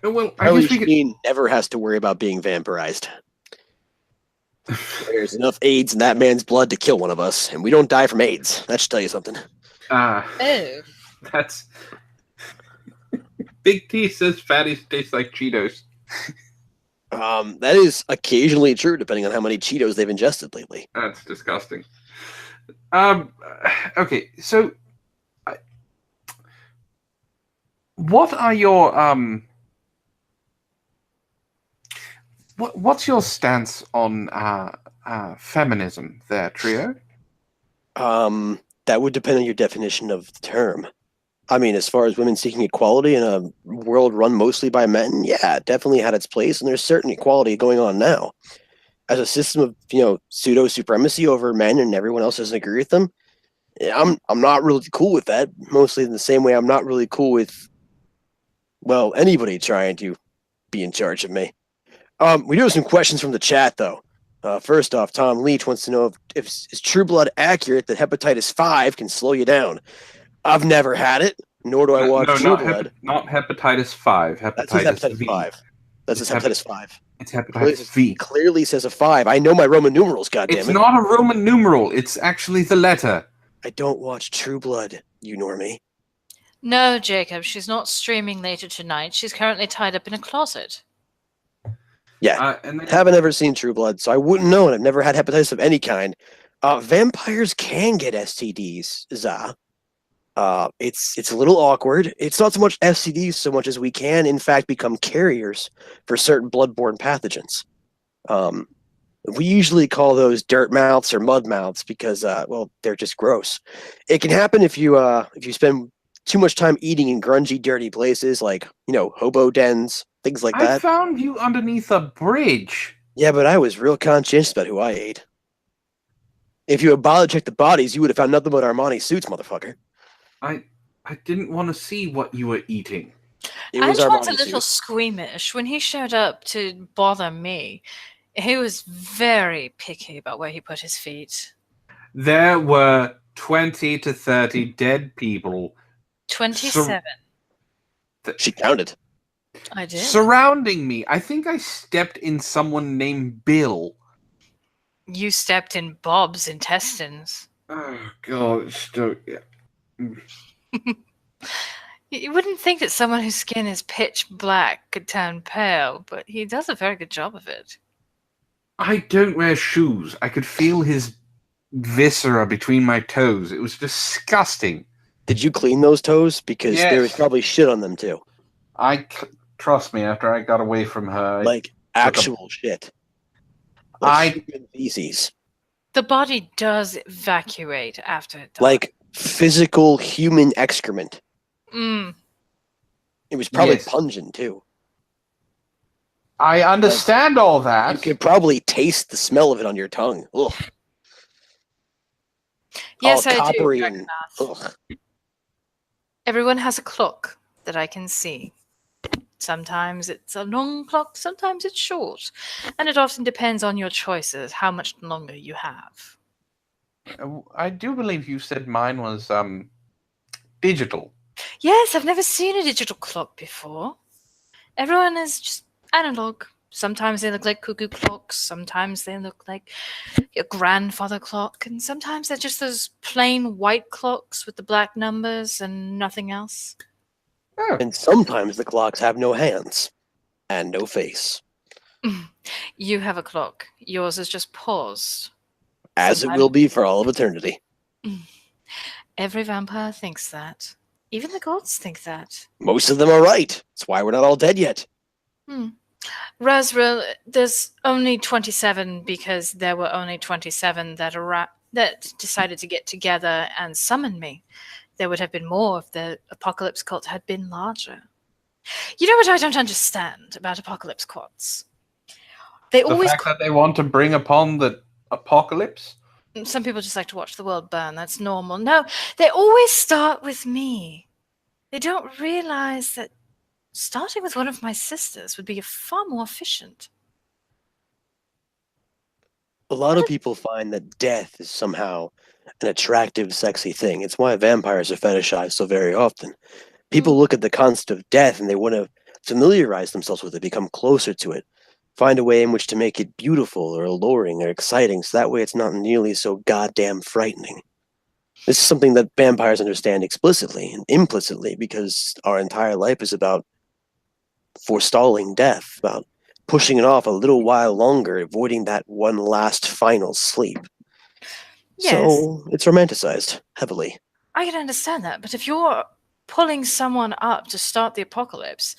well, I Charlie guess we could... Sheen never has to worry about being vampirized. There's enough AIDS in that man's blood to kill one of us, and we don't die from AIDS. That should tell you something. Oh. That's... Big T says fatties taste like Cheetos. That is occasionally true, depending on how many Cheetos they've ingested lately. That's disgusting. Okay, so what are your what's your stance on feminism there, Trio? That would depend on your definition of the term. I mean, as far as women seeking equality in a world run mostly by men, yeah, it definitely had its place, and there's certain equality going on now. As a system of pseudo supremacy over men and everyone else doesn't agree with them, I'm not really cool with that. Mostly in the same way I'm not really cool with anybody trying to be in charge of me. We do have some questions from the chat though. First off, Tom Leach wants to know if is True Blood accurate that hepatitis 5 can slow you down. I've never had it, nor do I watch no, True Blood. not hepatitis 5. That says hepatitis V. 5. That says hepatitis 5. It's hepatitis V. Clearly says a 5. I know my Roman numerals, goddammit. It's not a Roman numeral. It's actually the letter. I don't watch True Blood, you normie. No, Jacob, she's not streaming later tonight. She's currently tied up in a closet. Yeah, and then, haven't ever seen True Blood, so I wouldn't know, and I've never had hepatitis of any kind. Vampires can get STDs, Za. It's a little awkward. It's not so much STDs so much as we can, in fact, become carriers for certain bloodborne pathogens. We usually call those dirt mouths or mud mouths because, they're just gross. It can happen if you spend too much time eating in grungy, dirty places like, hobo dens, things like that. I found you underneath a bridge. Yeah, but I was real conscientious about who I ate. If you had bothered to check the bodies, you would have found nothing but Armani suits, motherfucker. I didn't want to see what you were eating. Antoine's a little squeamish. When he showed up to bother me, he was very picky about where he put his feet. There were 20 to 30 dead people. 27. She counted. I did. Surrounding me. I think I stepped in someone named Bill. You stepped in Bob's intestines. Oh, God. You wouldn't think that someone whose skin is pitch black could turn pale, but he does a very good job of it. I don't wear shoes. I could feel his viscera between my toes. It was disgusting. Did you clean those toes? Because there was probably shit on them too. Trust me, after I got away from her... Like actual shit. Like human feces. The body does evacuate after it dies. Like physical human excrement. Mm. It was probably pungent too. I understand all that. You could probably taste the smell of it on your tongue. Ugh. Yes, all I coppery do. and, ugh. Everyone has a clock that I can see. Sometimes it's a long clock, sometimes it's short. And it often depends on your choices, how much longer you have. I do believe you said mine was digital. Yes, I've never seen a digital clock before. Everyone is just analog. Sometimes they look like cuckoo clocks, sometimes they look like your grandfather clock, and sometimes they're just those plain white clocks with the black numbers and nothing else. Oh. And sometimes the clocks have no hands and no face. You have a clock. Yours is just paused. As it will be for all of eternity. Every vampire thinks that. Even the gods think that. Most of them are right. That's why we're not all dead yet. Razril, there's only 27 because there were only 27 that decided to get together and summon me. There would have been more if the Apocalypse cult had been larger. You know what I don't understand about Apocalypse cults? The fact that they want to bring upon the apocalypse? Some people just like to watch the world burn. That's normal. No, they always start with me. They don't realize that starting with one of my sisters would be far more efficient. A lot of people find that death is somehow an attractive, sexy thing. It's why vampires are fetishized so very often. People look at the concept of death and they want to familiarize themselves with it, become closer to it, find a way in which to make it beautiful or alluring or exciting, so that way it's not nearly so goddamn frightening. This is something that vampires understand explicitly and implicitly because our entire life is about forestalling death, about pushing it off a little while longer, avoiding that one last final sleep. Yes. So it's romanticized heavily. I can understand that, but if you're pulling someone up to start the apocalypse.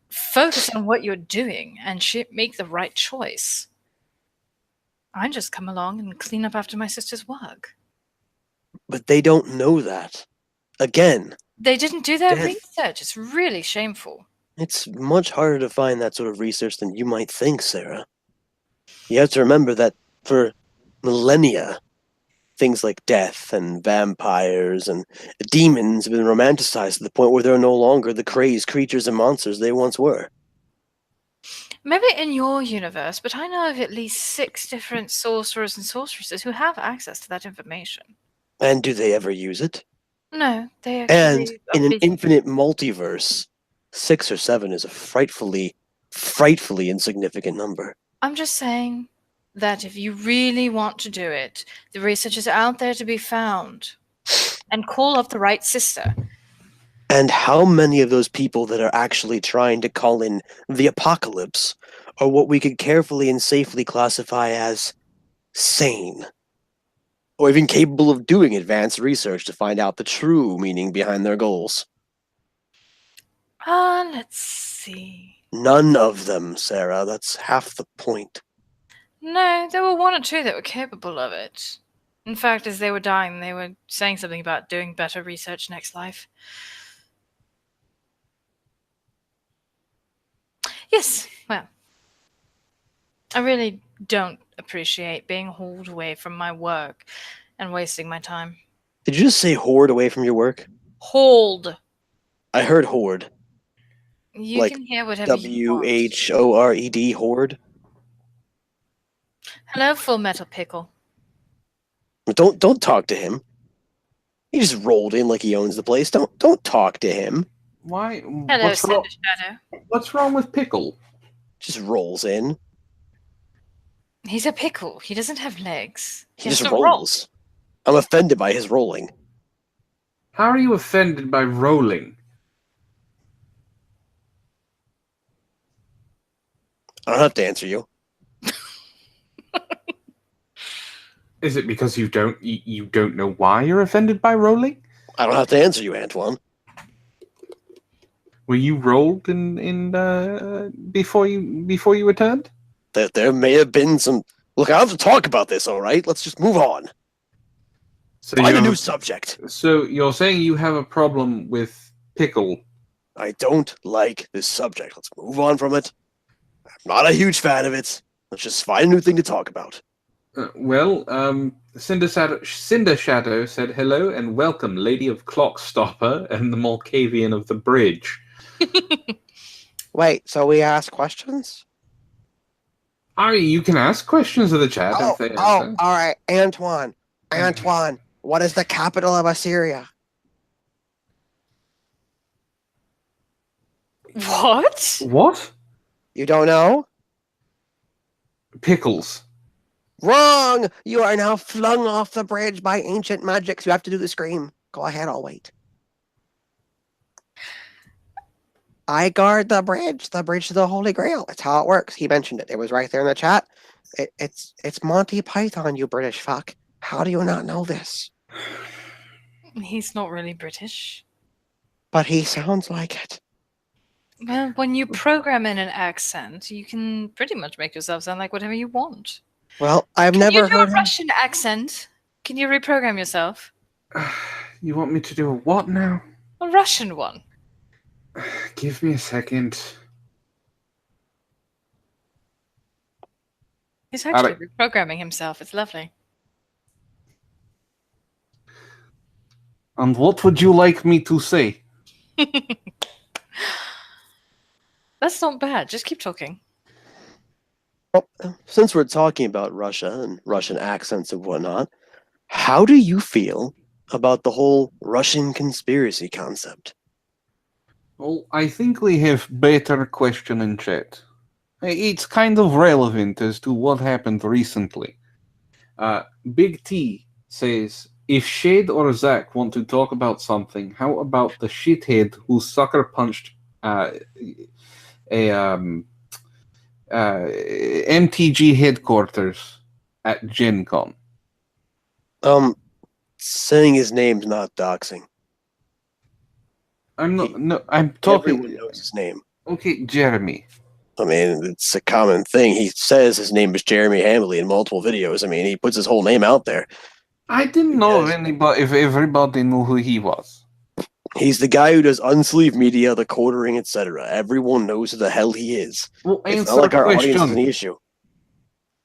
Focus on what you're doing and make the right choice. I just come along and clean up after my sister's work. But they don't know that. Again, They didn't do their Dad- research. It's really shameful. it's much harder to find that sort of research than you might think, Sarah. You have to remember that for millennia, things like death and vampires and demons have been romanticized to the point where they're no longer the crazed creatures and monsters they once were. Maybe in your universe, but I know of at least 6 different sorcerers and sorceresses who have access to that information. And do they ever use it? No, they And actually are in an busy. infinite multiverse, 6 or 7 is a frightfully insignificant number. I'm just saying that if you really want to do it, the research is out there to be found. And call up the right sister. And how many of those people that are actually trying to call in the apocalypse are what we could carefully and safely classify as sane? Or even capable of doing advanced research to find out the true meaning behind their goals? Let's see. None of them, Sarah. That's half the point. No, there were 1 or 2 that were capable of it. In fact, as they were dying, they were saying something about doing better research next life. Yes, well, I really don't appreciate being hauled away from my work and wasting my time. Did you just say hoard away from your work? Hauled. I heard hoard. You Like can hear whatever you want. WHORED, hoard. Hello, Full Metal Pickle. Don't talk to him. He just rolled in like he owns the place. Don't talk to him. Why? Hello, Cinder Shadow. What's wrong with Pickle? Just rolls in. He's a pickle. He doesn't have legs. He has just to roll. rolls. I'm offended by his rolling. How are you offended by rolling? I don't have to answer you. Is it because you don't know why you're offended by rolling? I don't have to answer you, Antoine. Were you rolled in before you returned? There may have been some. Look, I have to talk about this. All right, let's just move on. So Find a you're- new subject. So you're saying you have a problem with Pickle? I don't like this subject. Let's move on from it. I'm not a huge fan of it. Let's just find a new thing to talk about. Cinder Shadow said hello and welcome, Lady of Clockstopper and the Malkavian of the Bridge. Wait, so we ask questions? Ari, you can ask questions of the chat if they all right. Antoine, what is the capital of Assyria? What? What? You don't know? Pickles. Wrong! You are now flung off the bridge by ancient magics. You have to do the scream. Go ahead, I'll wait. I guard the bridge to the Holy Grail. It's how it works. He mentioned it. It was right there in the chat. It's Monty Python, you British fuck. How do you not know this? He's not really British. But he sounds like it. Well, when you program in an accent, you can pretty much make yourself sound like whatever you want. Well, I've Can never you do heard a Russian accent? Can you reprogram yourself? You want me to do a what now? A Russian one. Give me a second. He's actually reprogramming himself. It's lovely. And what would you like me to say? That's not bad. Just keep talking. Well, since we're talking about Russia and Russian accents and whatnot, how do you feel about the whole Russian conspiracy concept? Well, I think we have better question in chat. It's kind of relevant as to what happened recently. Big T says, if Shade or Zach want to talk about something, how about the shithead who sucker punched MTG headquarters at Gen Con? Saying his name's not doxing. I'm not. No, I'm talking. Everyone knows his name. Okay, Jeremy. I mean, it's a common thing. He says his name is Jeremy Hambley in multiple videos. I mean, he puts his whole name out there. I didn't know if everybody knew who he was. He's the guy who does unsleeved media, the quartering, etc. Everyone knows who the hell he is. Well, It's answer not like the our audience is question. an issue.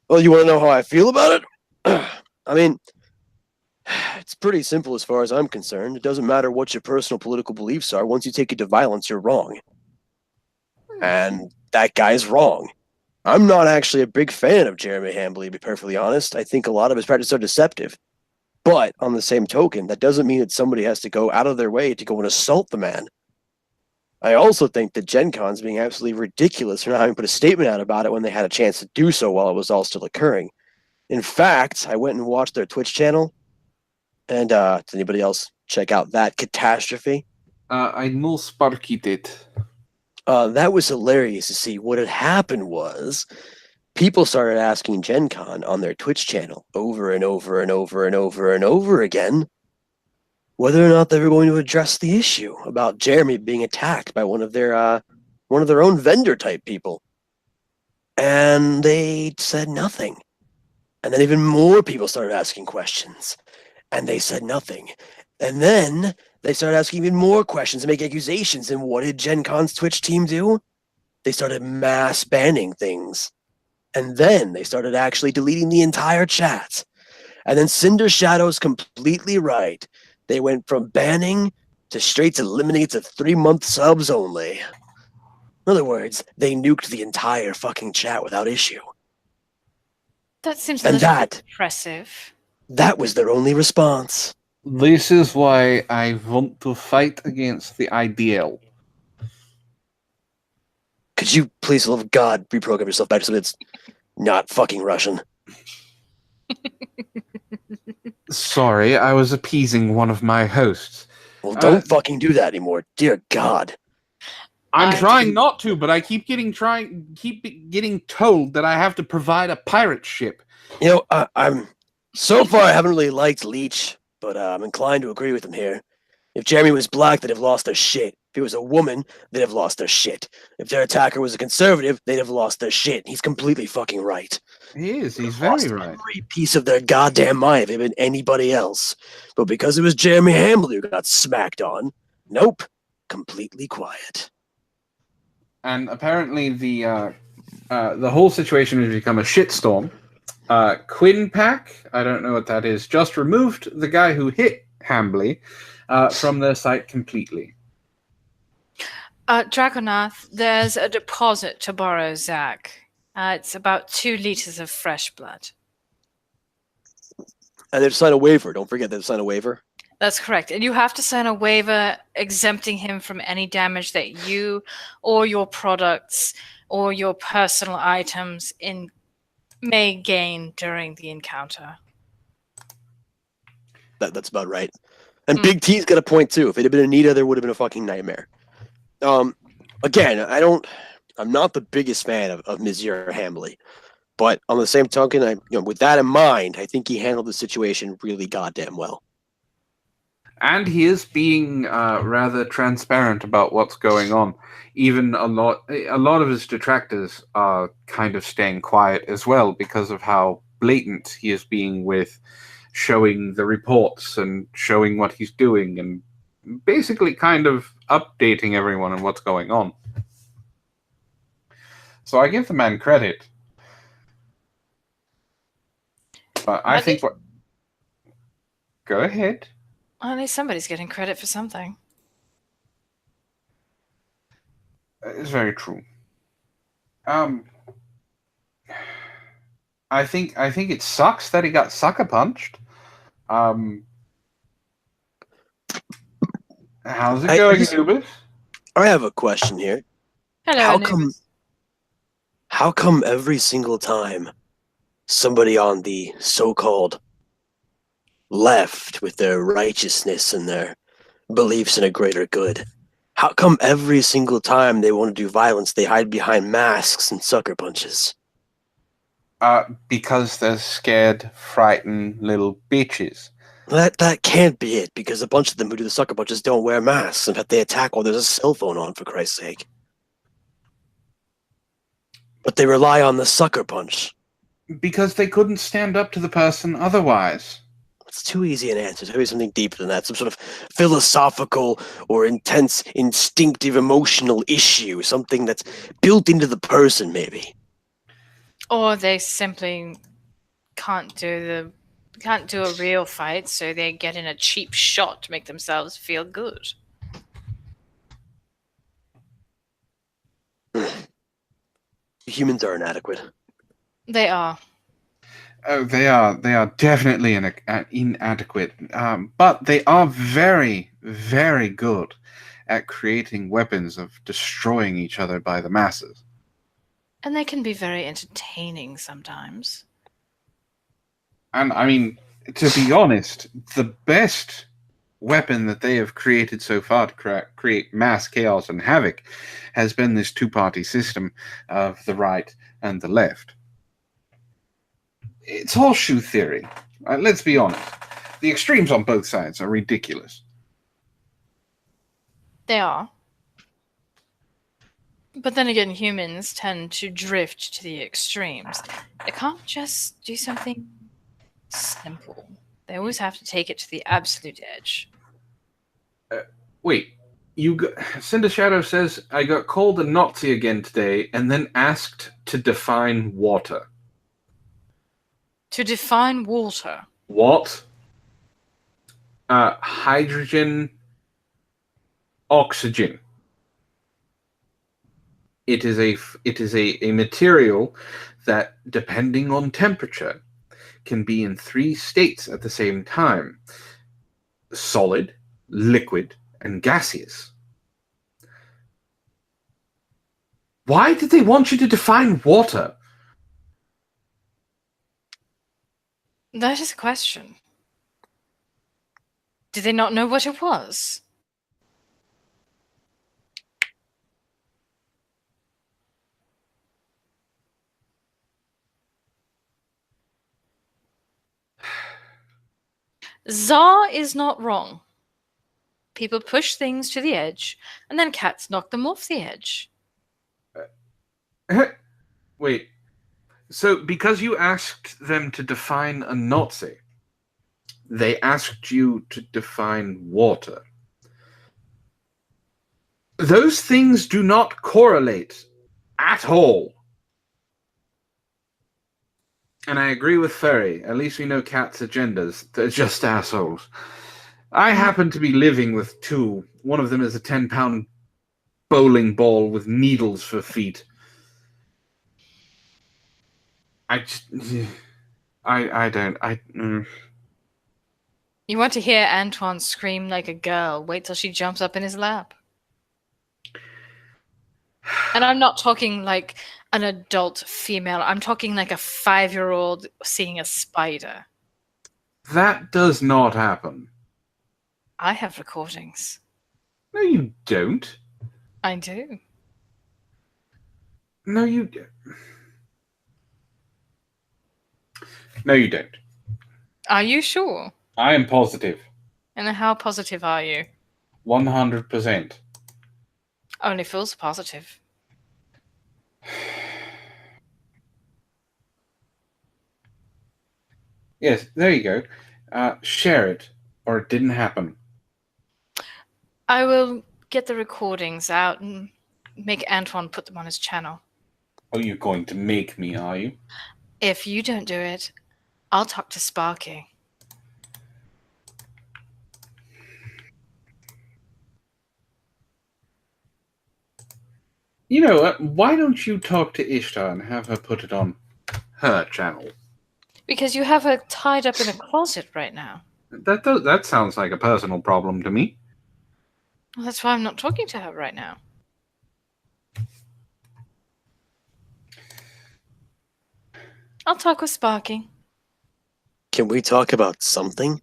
Well, you want to know how I feel about it? I mean, it's pretty simple as far as I'm concerned. It doesn't matter what your personal political beliefs are. Once you take it to violence, you're wrong. And that guy's wrong. I'm not actually a big fan of Jeremy Hambley, to be perfectly honest. I think a lot of his practices are deceptive. But on the same token, that doesn't mean that somebody has to go out of their way to go and assault the man. I also think that Gen Con's being absolutely ridiculous for not having put a statement out about it when they had a chance to do so while it was all still occurring. In fact, I went and watched their Twitch channel. And does anybody else check out that catastrophe? I know Sparky did. That was hilarious to see. What had happened was people started asking Gen Con on their Twitch channel over and over and over and over and over again whether or not they were going to address the issue about Jeremy being attacked by one of their own vendor type people. And they said nothing. And then even more people started asking questions. And they said nothing. And then they started asking even more questions and make accusations. And what did Gen Con's Twitch team do? They started mass banning things. And then they started actually deleting the entire chat. And then Cinder Shadow's completely right. They went from banning to straight to eliminating to 3-month subs only. In other words, they nuked the entire fucking chat without issue. That seems a And little that- bit impressive. That was their only response. This is why I want to fight against the IDL. Could you, please, love God, reprogram yourself back to something that's not fucking Russian? Sorry, I was appeasing one of my hosts. Well, don't fucking do that anymore. Dear God. I'm I trying do- not to, but I keep getting told that I have to provide a pirate ship. You know, I'm so far I haven't really liked Leech, but I'm inclined to agree with him here. If Jeremy was black, they'd have lost their shit. If he was a woman, they'd have lost their shit. If their attacker was a conservative, they'd have lost their shit. He's completely fucking right. He's very Lost right. every piece of their goddamn mind if it had been anybody else. But because it was Jeremy Hambley who got smacked on, nope, completely quiet. And apparently the whole situation has become a shitstorm. Quinpack, I don't know what that is, just removed the guy who hit Hambley from their site completely. Dragonath, there's a deposit to borrow, Zach. It's about 2 liters of fresh blood. And they've signed a waiver. Don't forget they've signed a waiver. That's correct. And you have to sign a waiver exempting him from any damage that you or your products or your personal items may gain during the encounter. That's about right. And Big T's got a point too. If it had been Anita, there would have been a fucking nightmare. Again, I'm not the biggest fan of Monsieur Hambley, but on the same token, with that in mind, I think he handled the situation really goddamn well. And he is being rather transparent about what's going on. Even a lot of his detractors are kind of staying quiet as well because of how blatant he is being with showing the reports and showing what he's doing and basically kind of updating everyone on what's going on. So I give the man credit. But I think what... Go ahead. Well, at least somebody's getting credit for something. It's very true. I think it sucks that he got sucker punched. How's it going, Anubis? I have a question here. Hello, How come every single time somebody on the so-called left with their righteousness and their beliefs in a greater good, how come every single time they want to do violence, they hide behind masks and sucker punches? Because they're scared, frightened little bitches. That can't be it, because a bunch of them who do the sucker punches don't wear masks. In fact, they attack while there's a cell phone on, for Christ's sake. But they rely on the sucker punch. Because they couldn't stand up to the person otherwise. It's too easy an answer. There's maybe something deeper than that. Some sort of philosophical or intense, instinctive, emotional issue. Something that's built into the person, maybe. Or they simply can't do a real fight, so they get in a cheap shot to make themselves feel good. Humans are inadequate. They are. Oh, they are definitely inadequate. But they are very, very good at creating weapons of destroying each other by the masses. And they can be very entertaining sometimes. And I mean, to be honest, the best weapon that they have created so far to create mass chaos and havoc has been this two-party system of the right and the left. It's horseshoe theory. Let's be honest. The extremes on both sides are ridiculous. They are. But then again, humans tend to drift to the extremes. They can't just do something simple. They always have to take it to the absolute edge. Wait, Cinder Shadow says, I got called a Nazi again today and then asked to define water. To define water. What? Hydrogen, oxygen. It is a material that, depending on temperature, can be in 3 states at the same time: solid, liquid, and gaseous. Why did they want you to define water? That is a question. Did they not know what it was? Czar is not wrong. People push things to the edge, and then cats knock them off the edge. Wait. So, because you asked them to define a Nazi, they asked you to define water. Those things do not correlate at all. And I agree with Ferry. At least we know cats' agendas. They're just assholes. I happen to be living with 2. One of them is a 10-pound bowling ball with needles for feet. You want to hear Antoine scream like a girl? Wait till she jumps up in his lap. And I'm not talking like an adult female. I'm talking like a 5-year-old seeing a spider. That does not happen. I have recordings. No, you don't. I do. No, you don't. No, you don't. Are you sure? I am positive. And how positive are you? 100%. Only fools are positive. Yes, there you go. Share it, or it didn't happen. I will get the recordings out and make Antoine put them on his channel. Oh, you're going to make me, are you? If you don't do it, I'll talk to Sparky. You know what? Why don't you talk to Ishtar and have her put it on her channel? Because you have her tied up in a closet right now. That sounds like a personal problem to me. Well, that's why I'm not talking to her right now. I'll talk with Sparky. Can we talk about something?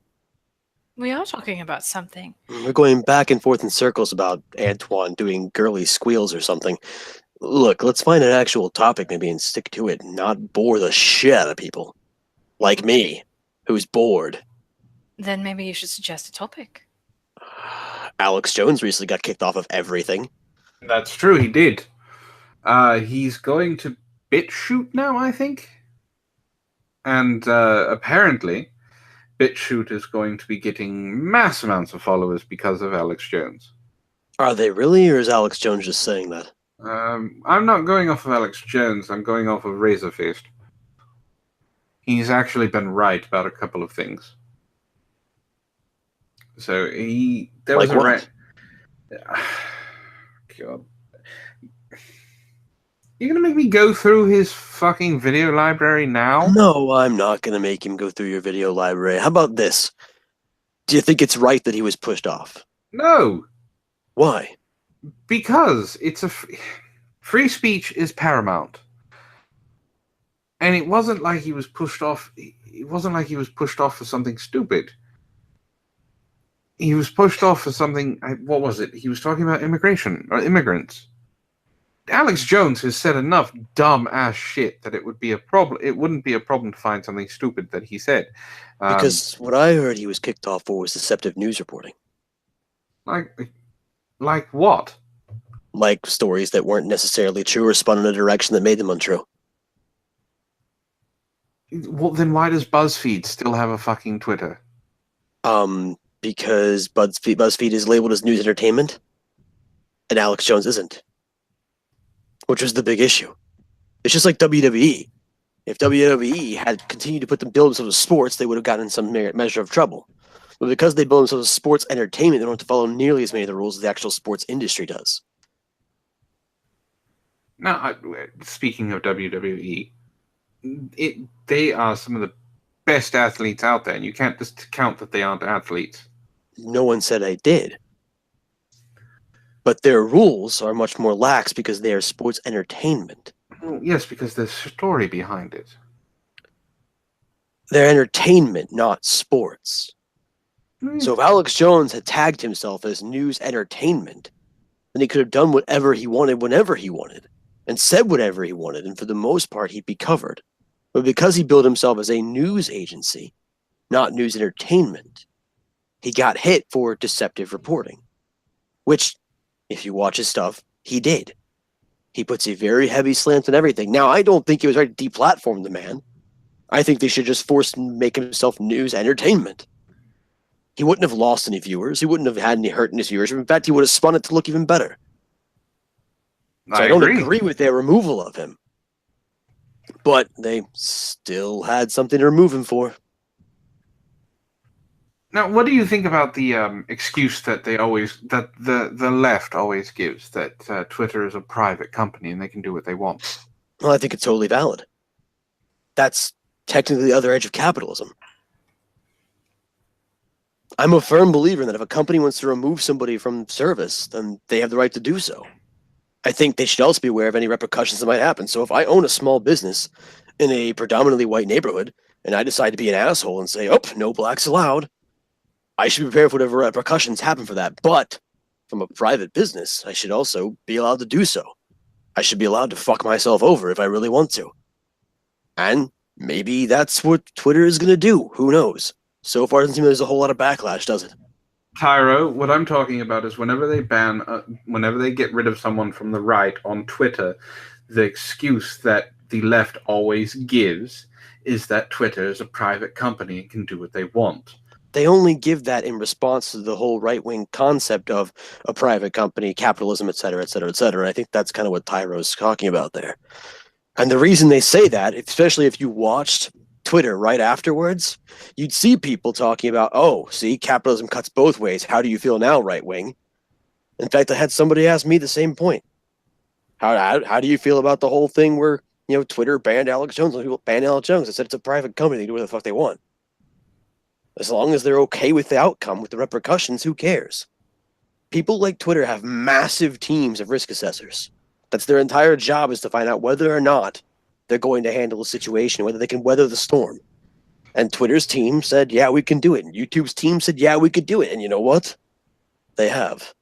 We are talking about something. We're going back and forth in circles about Antoine doing girly squeals or something. Look, let's find an actual topic maybe and stick to it, not bore the shit out of people. Like me, who's bored. Then maybe you should suggest a topic. Alex Jones recently got kicked off of everything. That's true, he did. He's going to BitChute now, I think. And apparently, BitChute is going to be getting mass amounts of followers because of Alex Jones. Are they really, or is Alex Jones just saying that? I'm not going off of Alex Jones, I'm going off of Razorfist. He's actually been right about a couple of things. So there was Like what? God. You're gonna make me go through his fucking video library now? No, I'm not going to make him go through your video library. How about this? Do you think it's right that he was pushed off? No, Why? because it's free speech is paramount. And it wasn't like he was pushed off. It wasn't like he was pushed off for something stupid. He was pushed off for something. What was it? He was talking about immigration or immigrants. Alex Jones has said enough dumb ass shit that it would be a problem. It wouldn't be a problem to find something stupid that he said. Because what I heard he was kicked off for was deceptive news reporting. Like what? Like stories that weren't necessarily true or spun in a direction that made them untrue. Well, then why does BuzzFeed still have a fucking Twitter? Because BuzzFeed is labeled as news entertainment, and Alex Jones isn't. Which was the big issue. It's just like WWE. If WWE had continued to build themselves as sports, they would have gotten some measure of trouble. But because they build themselves as sports entertainment, they don't have to follow nearly as many of the rules as the actual sports industry does. Now, speaking of WWE, they are some of the best athletes out there, and you can't just count that they aren't athletes. No one said I did. But their rules are much more lax because they are sports entertainment. Well, yes, because there's story behind it. They're entertainment, not sports. Mm. So if Alex Jones had tagged himself as news entertainment, then he could have done whatever he wanted whenever he wanted, and said whatever he wanted, and for the most part, he'd be covered. But because he built himself as a news agency, not news entertainment, he got hit for deceptive reporting. Which, if you watch his stuff, he did. He puts a very heavy slant on everything. Now, I don't think it was right to deplatform the man. I think they should just force him to make himself news entertainment. He wouldn't have lost any viewers. He wouldn't have had any hurt in his viewers. In fact, he would have spun it to look even better. So I don't agree with their removal of him. But they still had something to remove him for. Now, what do you think about the excuse that the left always gives, that Twitter is a private company and they can do what they want? Well, I think it's totally valid. That's technically the other edge of capitalism. I'm a firm believer that if a company wants to remove somebody from service, then they have the right to do so. I think they should also be aware of any repercussions that might happen. So if I own a small business in a predominantly white neighborhood and I decide to be an asshole and say, oh, no blacks allowed, I should be prepared for whatever repercussions happen for that. But from a private business, I should also be allowed to do so. I should be allowed to fuck myself over if I really want to. And maybe that's what Twitter is going to do. Who knows? So far, it doesn't seem there's a whole lot of backlash, does it? Tyro, what I'm talking about is whenever they get rid of someone from the right on Twitter, the excuse that the left always gives is that Twitter is a private company and can do what they want. They only give that in response to the whole right-wing concept of a private company, capitalism, et cetera, et cetera, et cetera. And I think that's kind of what Tyro's talking about there. And the reason they say that, especially if you watched Twitter right afterwards, you'd see people talking about, oh, see, capitalism cuts both ways. How do you feel now, right-wing? In fact, I had somebody ask me the same point. How do you feel about the whole thing where, Twitter banned Alex Jones? People banned Alex Jones. I said it's a private company. They do what the fuck they want. As long as they're okay with the outcome, with the repercussions, who cares? People like Twitter have massive teams of risk assessors. That's their entire job, is to find out whether or not they're going to handle a situation, whether they can weather the storm. And Twitter's team said, yeah, we can do it. And YouTube's team said, yeah, we could do it. And you know what? They have.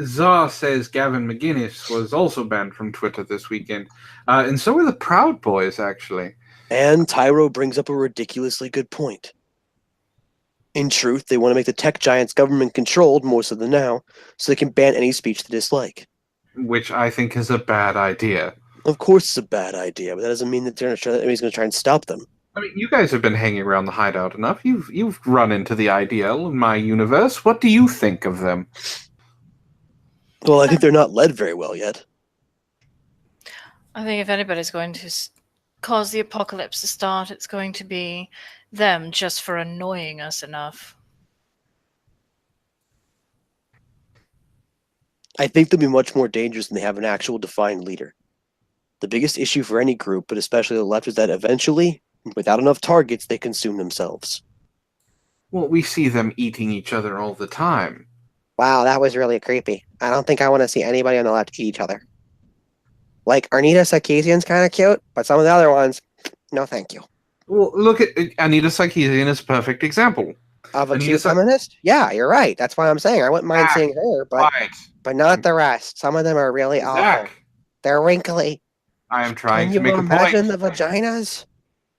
Zah says Gavin McGuinness was also banned from Twitter this weekend. And so were the Proud Boys, actually. And Tyro brings up a ridiculously good point. In truth, they want to make the tech giants government controlled more so than now, so they can ban any speech they dislike. Which I think is a bad idea. Of course it's a bad idea, but that doesn't mean that anybody's going to try and stop them. I mean, you guys have been hanging around the hideout enough. You've run into the IDL in my universe. What do you think of them? Well, I think they're not led very well yet. I think if anybody's going to cause the apocalypse to start, it's going to be them, just for annoying us enough. I think they'll be much more dangerous than they have an actual defined leader. The biggest issue for any group, but especially the left, is that eventually, without enough targets, they consume themselves. Well, we see them eating each other all the time. Wow, that was really creepy. I don't think I want to see anybody on the left eat each other. Like, Arnita Sarkeesian's kind of cute, but some of the other ones, no thank you. Well, look at Anita Sarkeesian as a perfect example. Of a Anita cute feminist? Yeah, you're right. That's why I'm saying I wouldn't mind seeing her, Right. but not the rest. Some of them are really awful. Zach, They're wrinkly. I am trying Can to you make a imagine point. the vaginas?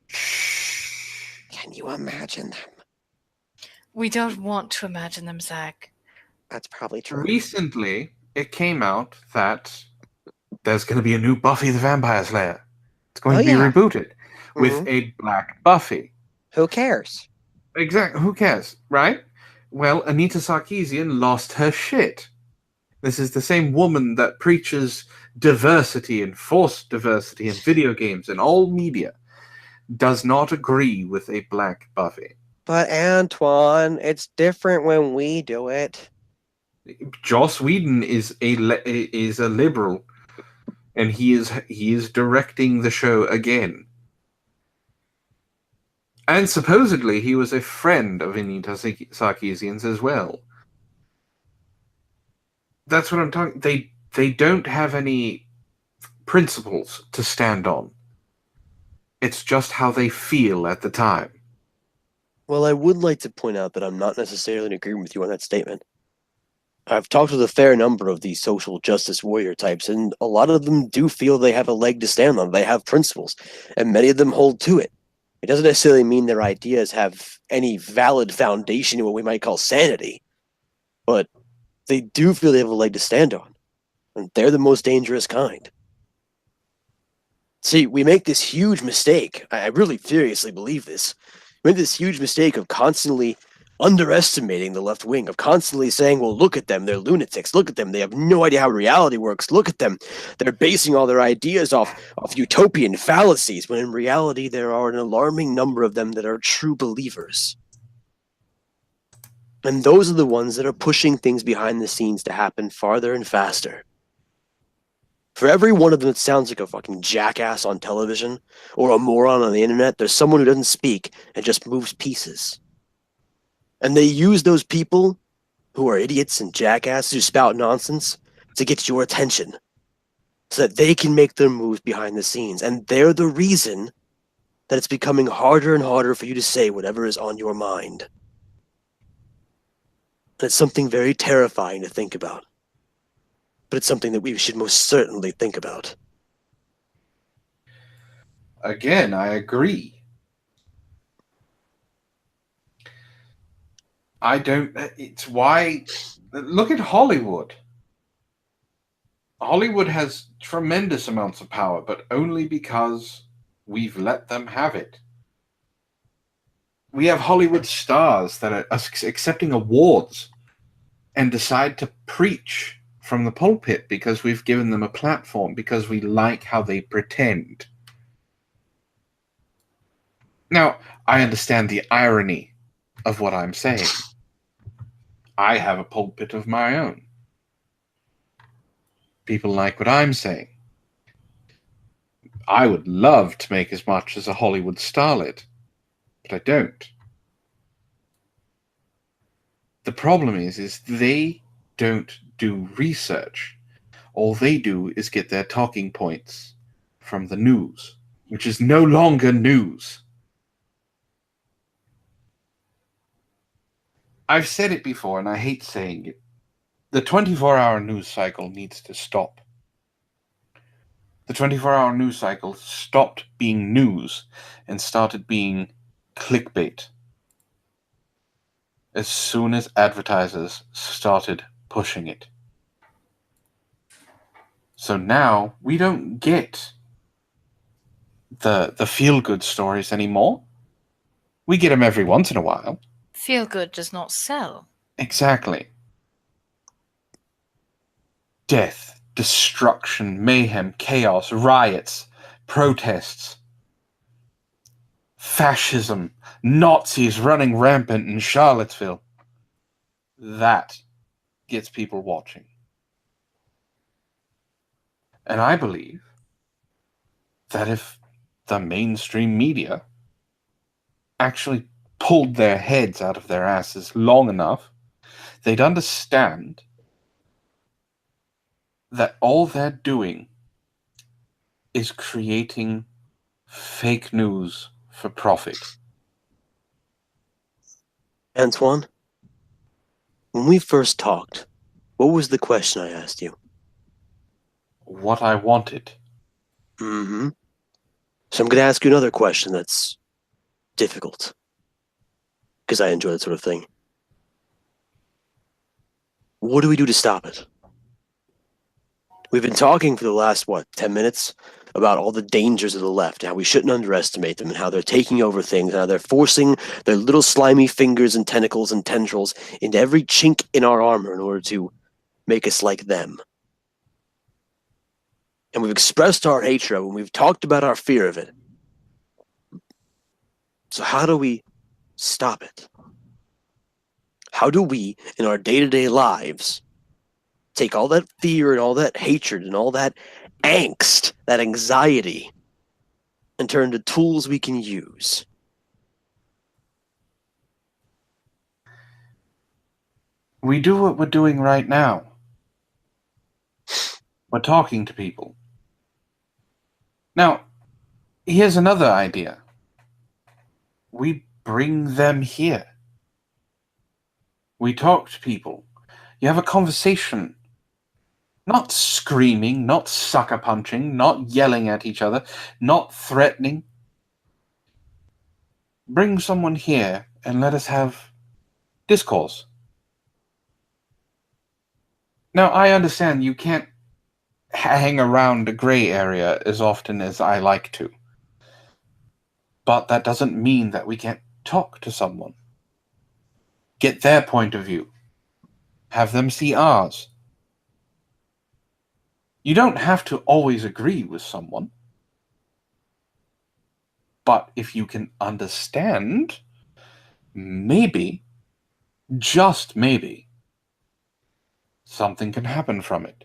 Shh. Can you imagine them? We don't want to imagine them, Zach. That's probably true. Recently, it came out that there's going to be a new Buffy the Vampire Slayer. It's going Oh, to be yeah. rebooted with Mhm. a black Buffy. Who cares? Exactly. Who cares, right? Well, Anita Sarkeesian lost her shit. This is the same woman that preaches diversity and forced diversity in video games and all media. Does not agree with a black Buffy. But Antoine, it's different when we do it. Joss Whedon is a liberal, and he is directing the show again. And supposedly he was a friend of Anita Sarkeesian's as well. That's what I'm talking. They don't have any principles to stand on. It's just how they feel at the time. Well, I would like to point out that I'm not necessarily in agreement with you on that statement. I've talked with a fair number of these social justice warrior types, and a lot of them do feel they have a leg to stand on. They have principles, and many of them hold to it. It doesn't necessarily mean their ideas have any valid foundation in what we might call sanity, but they do feel they have a leg to stand on, and they're the most dangerous kind. See, we make this huge mistake. I really seriously believe this. We make this huge mistake of constantly underestimating the left wing, of constantly saying, well, look at them, they're lunatics, look at them, they have no idea how reality works, look at them, they're basing all their ideas off utopian fallacies, when in reality there are an alarming number of them that are true believers. And those are the ones that are pushing things behind the scenes to happen farther and faster. For every one of them that sounds like a fucking jackass on television or a moron on the internet, there's someone who doesn't speak and just moves pieces. And they use those people who are idiots and jackasses who spout nonsense to get your attention so that they can make their moves behind the scenes. And they're the reason that it's becoming harder and harder for you to say whatever is on your mind. And it's something very terrifying to think about. But it's something that we should most certainly think about. Again, I agree. It's why. Look at Hollywood. Hollywood has tremendous amounts of power, but only because we've let them have it. We have Hollywood stars that are accepting awards and decide to preach from the pulpit because we've given them a platform, because we like how they pretend. Now, I understand the irony of what I'm saying. I have a pulpit of my own. People like what I'm saying. I would love to make as much as a Hollywood starlet, but I don't. The problem is they don't do research. All they do is get their talking points from the news, which is no longer news. I've said it before, and I hate saying it. The 24-hour news cycle needs to stop. The 24-hour news cycle stopped being news and started being clickbait as soon as advertisers started pushing it. So now we don't get the feel-good stories anymore. We get them every once in a while. Feel good does not sell. Exactly. Death, destruction, mayhem, chaos, riots, protests, fascism, Nazis running rampant in Charlottesville. That gets people watching. And I believe that if the mainstream media actually pulled their heads out of their asses long enough, they'd understand that all they're doing is creating fake news for profit. Antoine, when we first talked, what was the question I asked you? What I wanted. Mm-hmm. So I'm going to ask you another question that's difficult, because I enjoy that sort of thing. What do we do to stop it? We've been talking for the last, 10 minutes about all the dangers of the left, and how we shouldn't underestimate them, and how they're taking over things, and how they're forcing their little slimy fingers and tentacles and tendrils into every chink in our armor in order to make us like them. And we've expressed our hatred, and we've talked about our fear of it. So how do we stop it? How do we, in our day-to-day lives, take all that fear and all that hatred and all that angst, that anxiety, and turn into tools we can use? We do what we're doing right now. We're talking to people. Now, here's another idea. We bring them here. We talk to people. You have a conversation. Not screaming, not sucker punching, not yelling at each other, not threatening. Bring someone here and let us have discourse. Now, I understand you can't hang around a gray area as often as I like to. But that doesn't mean that we can't talk to someone. Get their point of view. Have them see ours. You don't have to always agree with someone. But if you can understand, maybe, just maybe, something can happen from it.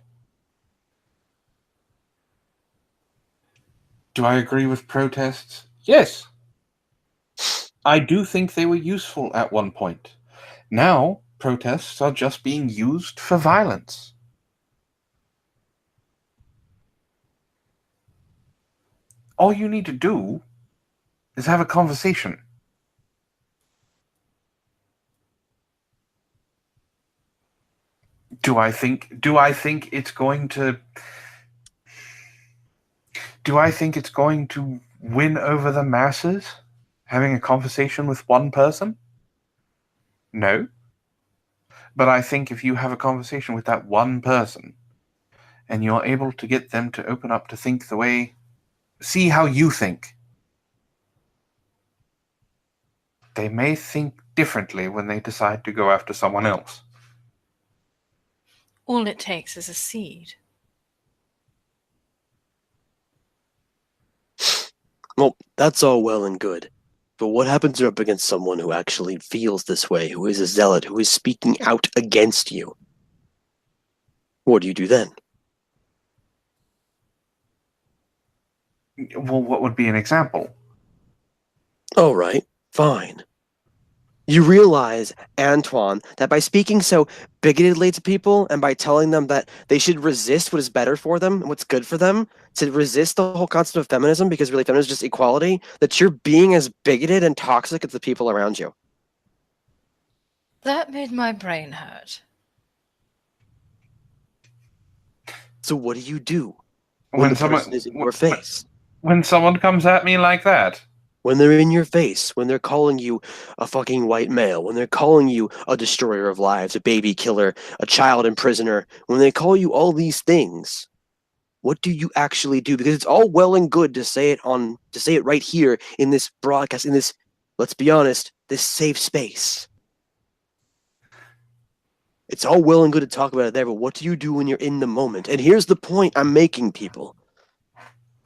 Do I agree with protests? Yes. I do think they were useful at one point. Now, protests are just being used for violence. All you need to do is have a conversation. Do I think it's going to win over the masses, having a conversation with one person? No. But I think if you have a conversation with that one person, and you're able to get them to open up to think see how you think, they may think differently when they decide to go after someone else. All it takes is a seed. Well, that's all well and good. But what happens if you're up against someone who actually feels this way, who is a zealot, who is speaking out against you? What do you do then? Well, what would be an example? All right, fine. You realize, Antoine, that by speaking so bigotedly to people and by telling them that they should resist what is better for them and what's good for them, to resist the whole concept of feminism, because really feminism is just equality, that you're being as bigoted and toxic as the people around you. That made my brain hurt. So what do you do? When the person is in your face. When someone comes at me like that. When they're in your face, when they're calling you a fucking white male, when they're calling you a destroyer of lives, a baby killer, a child imprisoner, when they call you all these things, what do you actually do? Because it's all well and good to say it right here in this broadcast, in this, let's be honest, this safe space. It's all well and good to talk about it there, but what do you do when you're in the moment? And here's the point I'm making, people.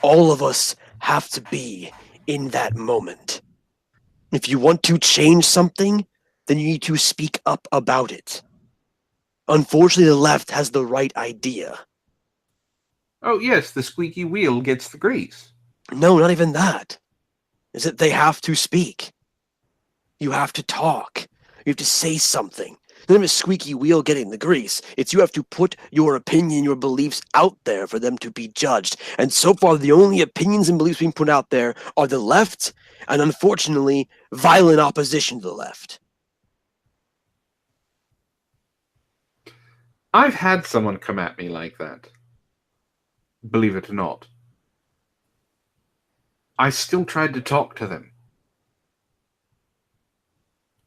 All of us have to be in that moment. If you want to change something, then you need to speak up about it. Unfortunately, the left has the right idea. Oh, yes, the squeaky wheel gets the grease. No, not even that. Is that they have to speak. You have to talk. You have to say something. Not a squeaky wheel getting the grease. It's you have to put your opinion, your beliefs out there for them to be judged. And so far, the only opinions and beliefs being put out there are the left, and unfortunately, violent opposition to the left. I've had someone come at me like that. Believe it or not. I still tried to talk to them.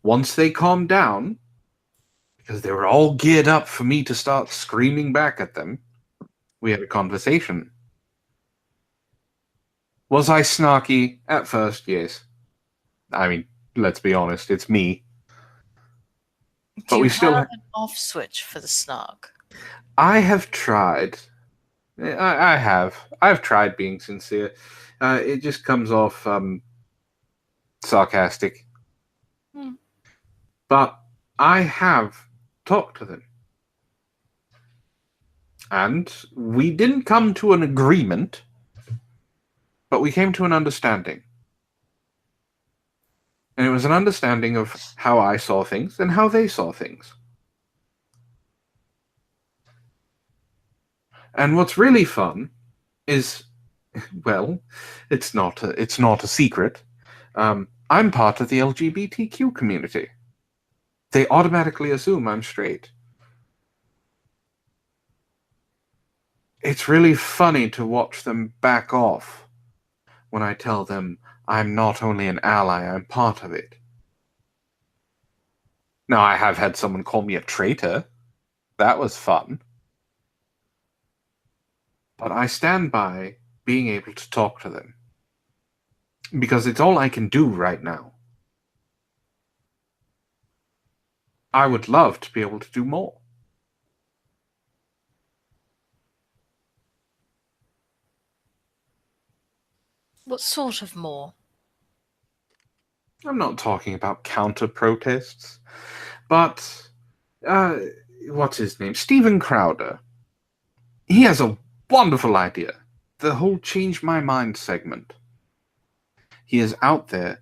Once they calmed down, because they were all geared up for me to start screaming back at them, we had a conversation. Was I snarky? At first, yes. I mean, let's be honest, it's me. But Do we you still have an off switch for the snark? I have tried. I have. I've tried being sincere. It just comes off sarcastic. But I have talked to them. And we didn't come to an agreement, but we came to an understanding. And it was an understanding of how I saw things and how they saw things. And what's really fun is, well, it's not a secret. I'm part of the LGBTQ community. They automatically assume I'm straight. It's really funny to watch them back off when I tell them I'm not only an ally, I'm part of it. Now, I have had someone call me a traitor. That was fun. But I stand by being able to talk to them. Because it's all I can do right now. I would love to be able to do more. What sort of more? I'm not talking about counter-protests, but, what's his name? Steven Crowder. He has a wonderful idea. The whole Change My Mind segment. He is out there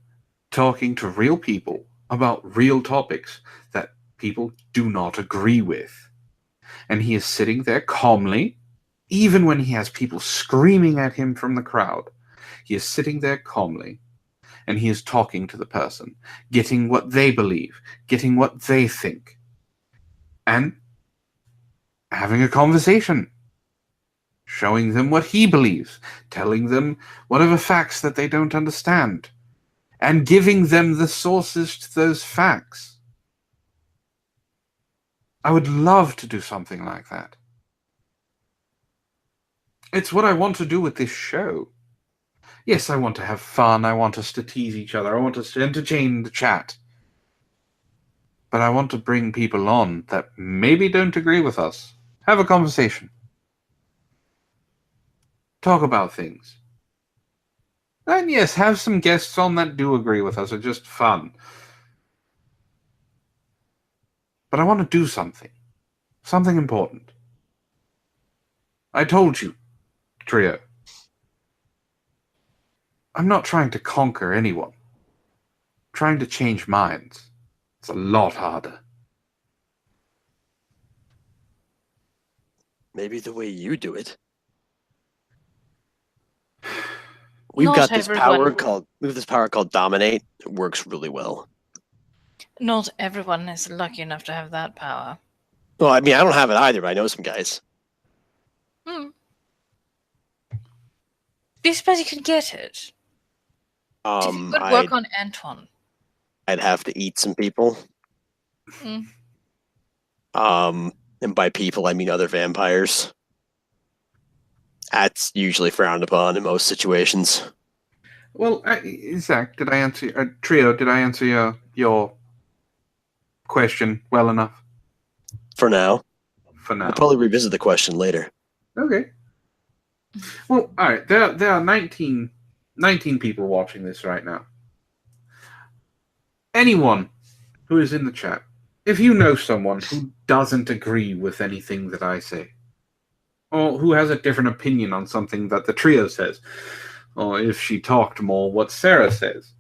talking to real people about real topics that people do not agree with. And he is sitting there calmly, even when he has people screaming at him from the crowd. He is sitting there calmly, and he is talking to the person, getting what they believe, getting what they think, and having a conversation, showing them what he believes, telling them whatever facts that they don't understand, and giving them the sources to those facts. I would love to do something like that. It's what I want to do with this show. Yes, I want to have fun. I want us to tease each other. I want us to entertain the chat. But I want to bring people on that maybe don't agree with us. Have a conversation. Talk about things. And yes, have some guests on that do agree with us. Are just fun. But I want to do something. Something important. I told you, Trio. I'm not trying to conquer anyone. I'm trying to change minds. It's a lot harder. Maybe the way you do it. We've Not got this everyone. power called dominate. It works really well. Not everyone is lucky enough to have that power. Well, I mean, I don't have it either, but I know some guys. Do you suppose you could get it? Do you think it would work on Antoine? I'd have to eat some people. Mm. And by people, I mean other vampires. That's usually frowned upon in most situations. Well, Zach, did I answer Trio? Did I answer your question well enough? For now. For now, We'll probably revisit the question later. okay. Well, all right. There are 19 people watching this right now. Anyone who is in the chat, if you know someone who doesn't agree with anything that I say, or who has a different opinion on something that the trio says, or if she talked more, what Sarah says.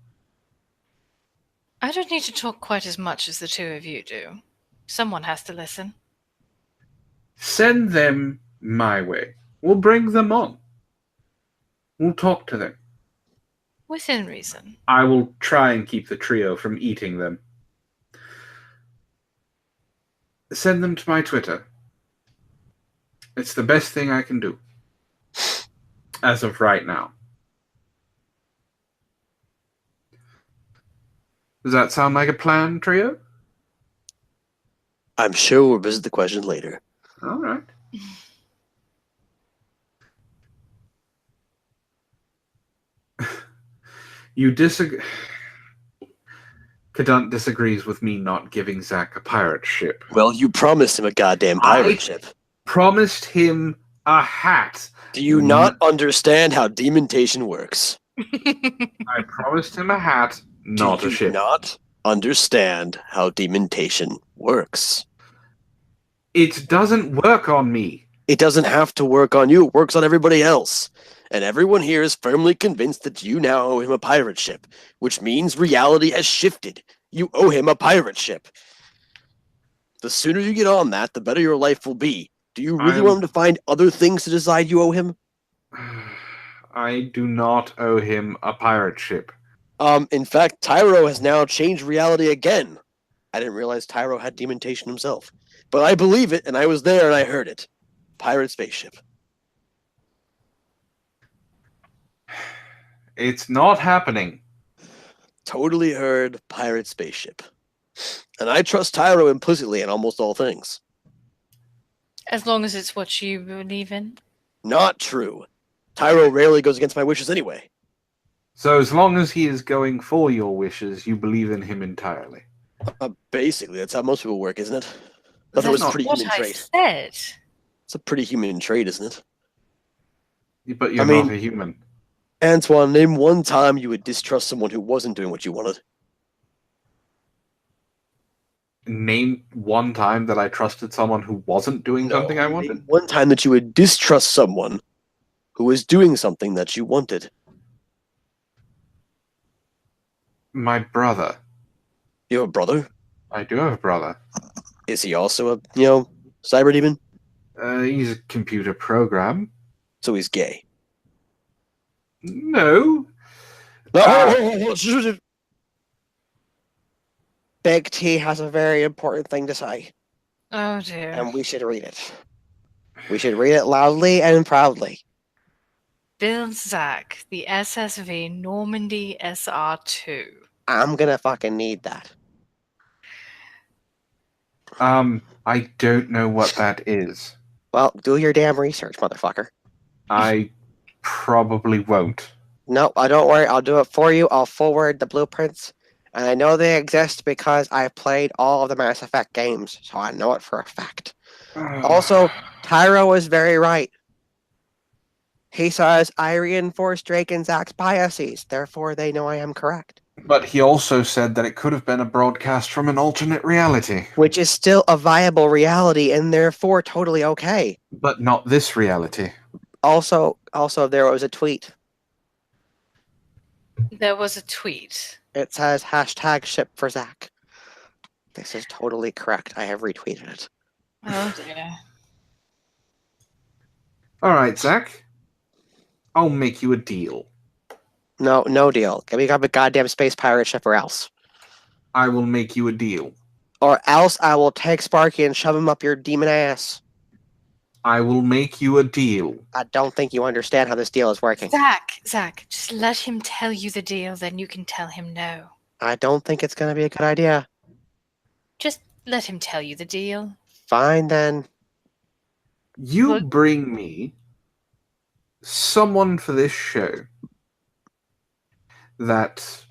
I don't need to talk quite as much as the two of you do. Someone has to listen. Send them my way. We'll bring them on. We'll talk to them. Within reason. I will try and keep the trio from eating them. Send them to my Twitter. It's the best thing I can do. As of right now. Does that sound like a plan, trio? I'm sure we'll visit the question later. All right. You disagree. Cadunt disagrees with me not giving Zach a pirate ship. Well, you promised him a goddamn pirate ship. Promised him a hat. Do you not understand how demontation works? I promised him a hat, not Do a you ship. not understand how demontation works? It doesn't work on me. It doesn't have to work on you. It works on everybody else. And everyone here is firmly convinced that you now owe him a pirate ship, which means reality has shifted. You owe him a pirate ship. The sooner you get on that, the better your life will be. Do you really want him to find other things to decide you owe him? I do not owe him a pirate ship. In fact, Tyro has now changed reality again. I didn't realize Tyro had demontation himself. But I believe it, and I was there and I heard it. Pirate spaceship. It's not happening. Totally heard pirate spaceship. And I trust Tyro implicitly in almost all things. As long as it's what you believe in. Not true. Tyro rarely goes against my wishes anyway. So as long as he is going for your wishes, you believe in him entirely. Basically, that's how most people work, isn't it? That That's was a not pretty what human I trait. said. It's a pretty human trait, isn't it? But you're I mean- not a human. Antoine, name one time you would distrust someone who wasn't doing what you wanted. Name one time that I trusted someone who wasn't doing something I name wanted. one time that you would distrust someone who was doing something that you wanted. My brother. You have a brother? I do have a brother. Is he also a, cyber demon? He's a computer program. So he's gay. No. Big T has a very important thing to say, Oh dear. and we should read it. We should read it loudly and proudly. Bill Zach, the SSV Normandy SR2. I'm gonna fucking need that. I don't know what that is. Well, do your damn research, motherfucker. I probably won't. No, don't worry. I'll do it for you. I'll forward the blueprints. And I know they exist because I played all of the Mass Effect games, so I know it for a fact. Also, Tyro is very right. He says, I reinforce Drake and Zach's biases, therefore they know I am correct. But he also said that it could have been a broadcast from an alternate reality. Which is still a viable reality and therefore totally okay. But not this reality. Also, there was a tweet. There was a tweet. It says hashtag ship for Zach. This is totally correct. I have retweeted it. Oh dear. Alright, Zach. I'll make you a deal. No deal. Can we grab a goddamn space pirate ship or else? I will make you a deal. Or else I will take Sparky and shove him up your demon ass. I will make you a deal. I don't think you understand how this deal is working. Zach, just let him tell you the deal, then you can tell him no. I don't think it's going to be a good idea. Just let him tell you the deal. Fine, then. You Look- bring me someone for this show that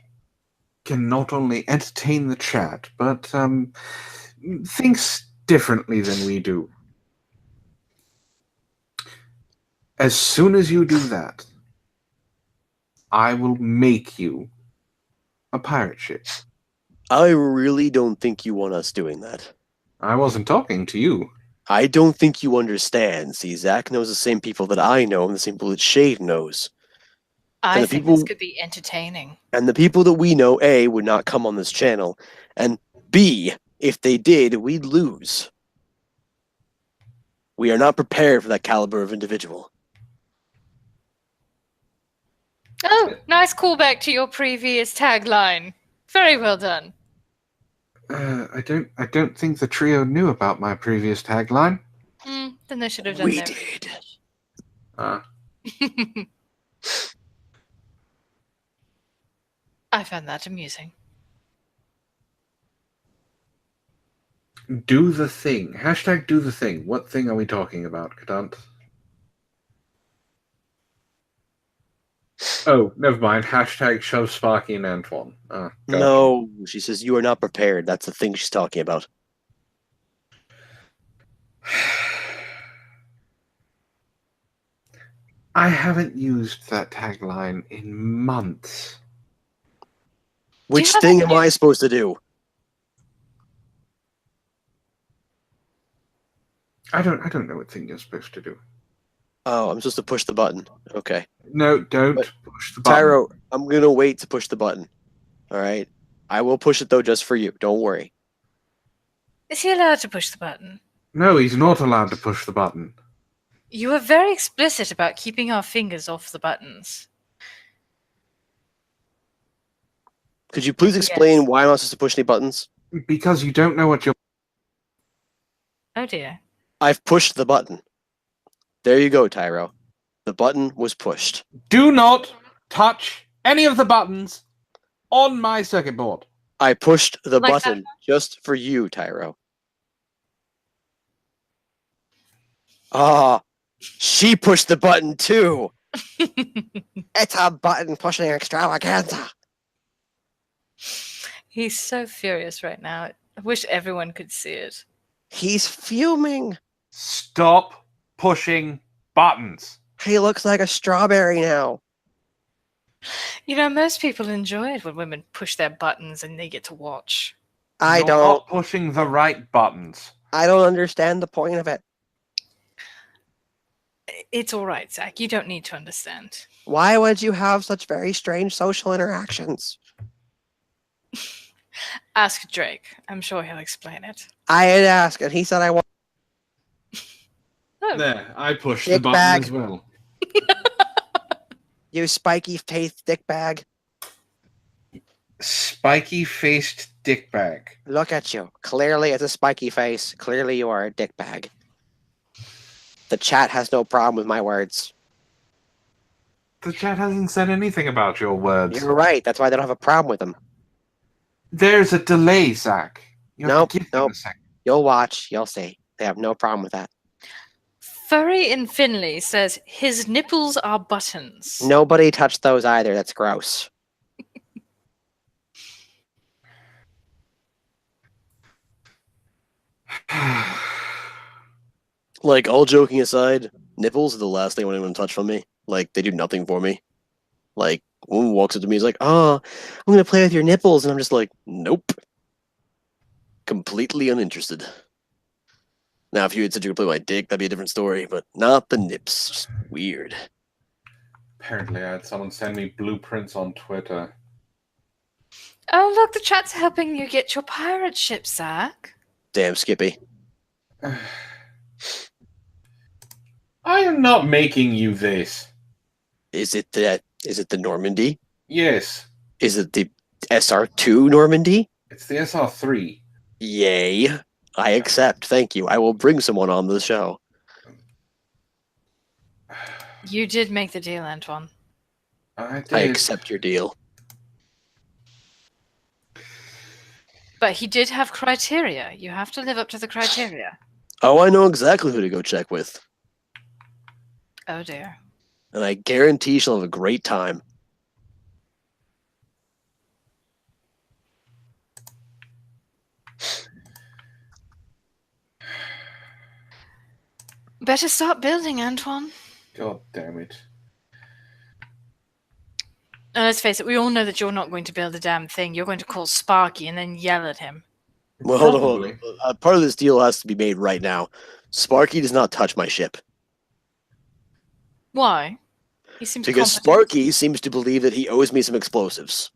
can not only entertain the chat, but thinks differently than we do. As soon as you do that, I will make you a pirate ship. I really don't think you want us doing that. I wasn't talking to you. I don't think you understand. See, Zach knows the same people that I know and the same people that Shade knows. I the think people- this could be entertaining. And the people that we know, A, would not come on this channel. And B, if they did, we'd lose. We are not prepared for that caliber of individual. Oh, nice callback to your previous tagline. Very well done. I don't think the trio knew about my previous tagline. Then they should have done We their did. research. I found that amusing. Do the thing. Hashtag do the thing. What thing are we talking about, Kadant? Oh, never mind. Hashtag shove Sparky and Antoine. Gotcha. No, she says you are not prepared. That's the thing she's talking about. I haven't used that tagline in months. Which have thing any- am I supposed to do? I don't know what thing you're supposed to do. Oh, I'm supposed to push the button. Okay. No, don't But, push the button. Tyro, I'm going to wait to push the button. All right? I will push it, though, just for you. Don't worry. Is he allowed to push the button? No, he's not allowed to push the button. You were very explicit about keeping our fingers off the buttons. Could you please explain why I'm not supposed to push any buttons? Because you don't know what you're... Oh dear. I've pushed the button. There you go, Tyro. The button was pushed. Do not touch any of the buttons on my circuit board. I pushed the Like button just for you, Tyro. Ah, she pushed the button too. It's a button pushing extravaganza. He's so furious right now. I wish everyone could see it. He's fuming. Stop pushing buttons. He looks like a strawberry now. You know, most people enjoy it when women push their buttons and they get to watch. I You're don't. not pushing the right buttons. I don't understand the point of it. It's all right, Zach. You don't need to understand. Why would you have such very strange social interactions? Ask Drake. I'm sure he'll explain it. I had asked, and he said I want. Oh, There, I pushed Dick the button bag. as well. You spiky faced dickbag. Spiky-faced dickbag. Look at you. Clearly, it's a spiky face. Clearly, you are a dickbag. The chat has no problem with my words. The chat hasn't said anything about your words. You're right. That's why they don't have a problem with them. There's a delay, Zach. You have Nope, to give them nope. a second. You'll watch. You'll see. They have no problem with that. Furry in Finley says his nipples are buttons. Nobody touched those either. That's gross. Like, all joking aside, nipples are the last thing I want anyone to touch from me. Like, they do nothing for me. Like, a woman walks up to me, he's like, "Oh, I'm going to play with your nipples." And I'm just like, nope. Completely uninterested. Now, if you had said you could play my dick, that'd be a different story, but not the nips. Just weird. Apparently, I had someone send me blueprints on Twitter. Oh, look, the chat's helping you get your pirate ship, Zach. Damn, Skippy. I am not making you this. Is it the Normandy? Yes, Is it the SR2 Normandy? it's the SR3. Yay. I accept. Thank you. I will bring someone on the show. You did make the deal, Antoine. I did. I accept your deal. But he did have criteria. You have to live up to the criteria. Oh, I know exactly who to go check with. Oh dear. And I guarantee she'll have a great time. Better start building, Antoine. God damn it. And let's face it, we all know that you're not going to build a damn thing. You're going to call Sparky and then yell at him. Well, hold on. Part of this deal has to be made right now. Sparky does not touch my ship. Why? He seems Because competent. Sparky seems to believe that he owes me some explosives.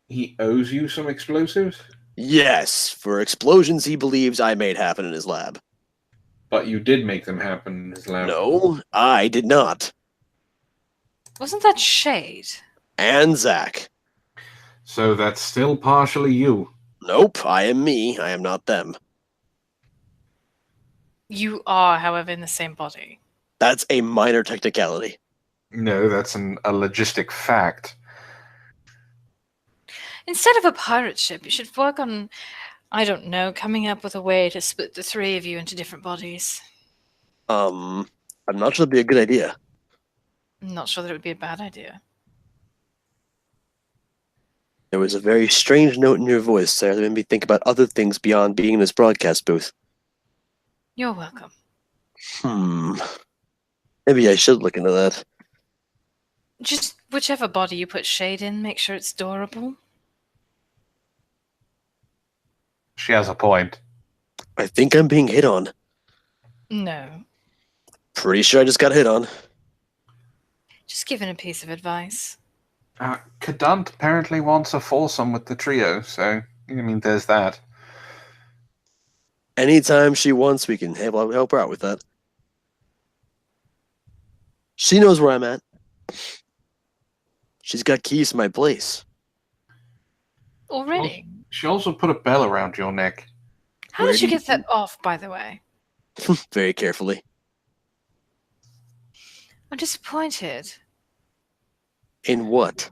He owes you some explosives? Yes, for explosions he believes I made happen in his lab. But you did make them happen in his lab. No, I did not. Wasn't that Shade? And Zach. So that's still partially you. Nope, I am me. I am not them. You are, however, in the same body. That's a minor technicality. No, that's a logistic fact. Instead of a pirate ship, you should work on, I don't know, coming up with a way to split the three of you into different bodies. I'm not sure that'd be a good idea. I'm not sure that it would be a bad idea. There was a very strange note in your voice, Sarah, that made me think about other things beyond being in this broadcast booth. You're welcome. Maybe I should look into that. Just whichever body you put Shade in, make sure it's durable. She has a point. I think I'm being hit on. No. Pretty sure I just got hit on. Just giving a piece of advice. Kadant apparently wants a foursome with the trio, so, I mean, there's that. Anytime she wants, we can help her out with that. She knows where I'm at. She's got keys to my place. Already? She also put a bell around your neck. How Where did do you you get that off, by the way? Very carefully. I'm disappointed. In what?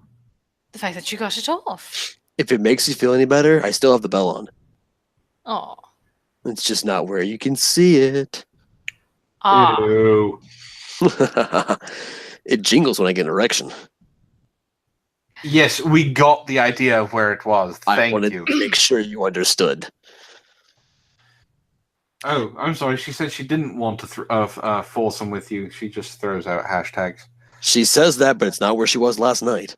The fact that you got it off. If it makes you feel any better, I still have the bell on. Oh. It's just not where you can see it. Ah. Ew. It jingles when I get an erection. Yes, we got the idea of where it was. I Thank wanted you. to make sure you understood. Oh, I'm sorry. She said she didn't want to foursome with you. She just throws out hashtags. She says that, but it's not where she was last night.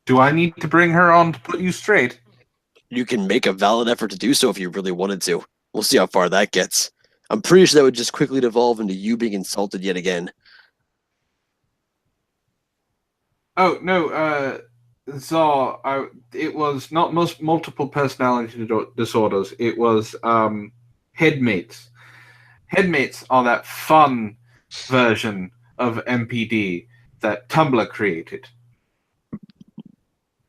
Do I need to bring her on to put you straight? You can make a valid effort to do so if you really wanted to. We'll see how far that gets. I'm pretty sure that would just quickly devolve into you being insulted yet again. Oh, no, Zar, it was not multiple personality disorders. It was headmates. Headmates are that fun version of MPD that Tumblr created.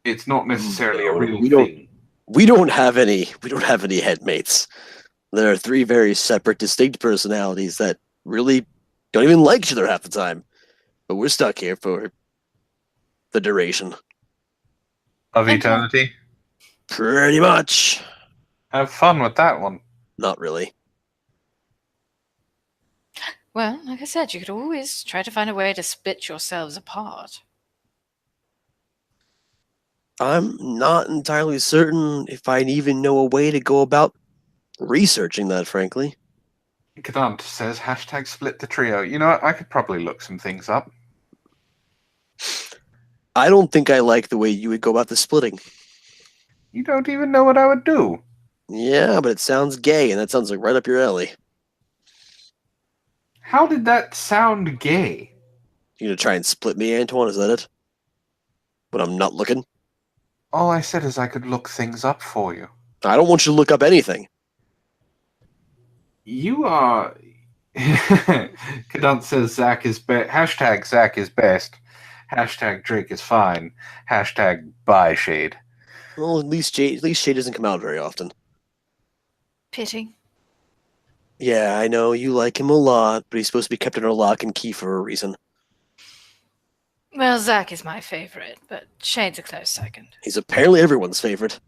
It's not necessarily a real thing. We don't have any headmates. There are three very separate, distinct personalities that really don't even like each other half the time. But we're stuck here for the duration. Of eternity? Pretty much. Have fun with that one. Not really. Well, like I said, you could always try to find a way to split yourselves apart. I'm not entirely certain if I even know a way to go about researching that, frankly. Kadant says hashtag split the trio. You know what? I could probably look some things up. I don't think I like the way you would go about the splitting. You don't even know what I would do. Yeah, but it sounds gay, and that sounds like right up your alley. How did that sound gay? You gonna try and split me, Antoine? Is that it? When I'm not looking? All I said is I could look things up for you. I don't want you to look up anything. You are... Kadant says Zach is best. Hashtag Zach is best. Hashtag Drake is fine. Hashtag buy Shade. Well, at least Shade doesn't come out very often. Pity. Yeah, I know you like him a lot, but he's supposed to be kept under lock and key for a reason. Well, Zach is my favorite, but Shade's a close second. He's apparently everyone's favorite.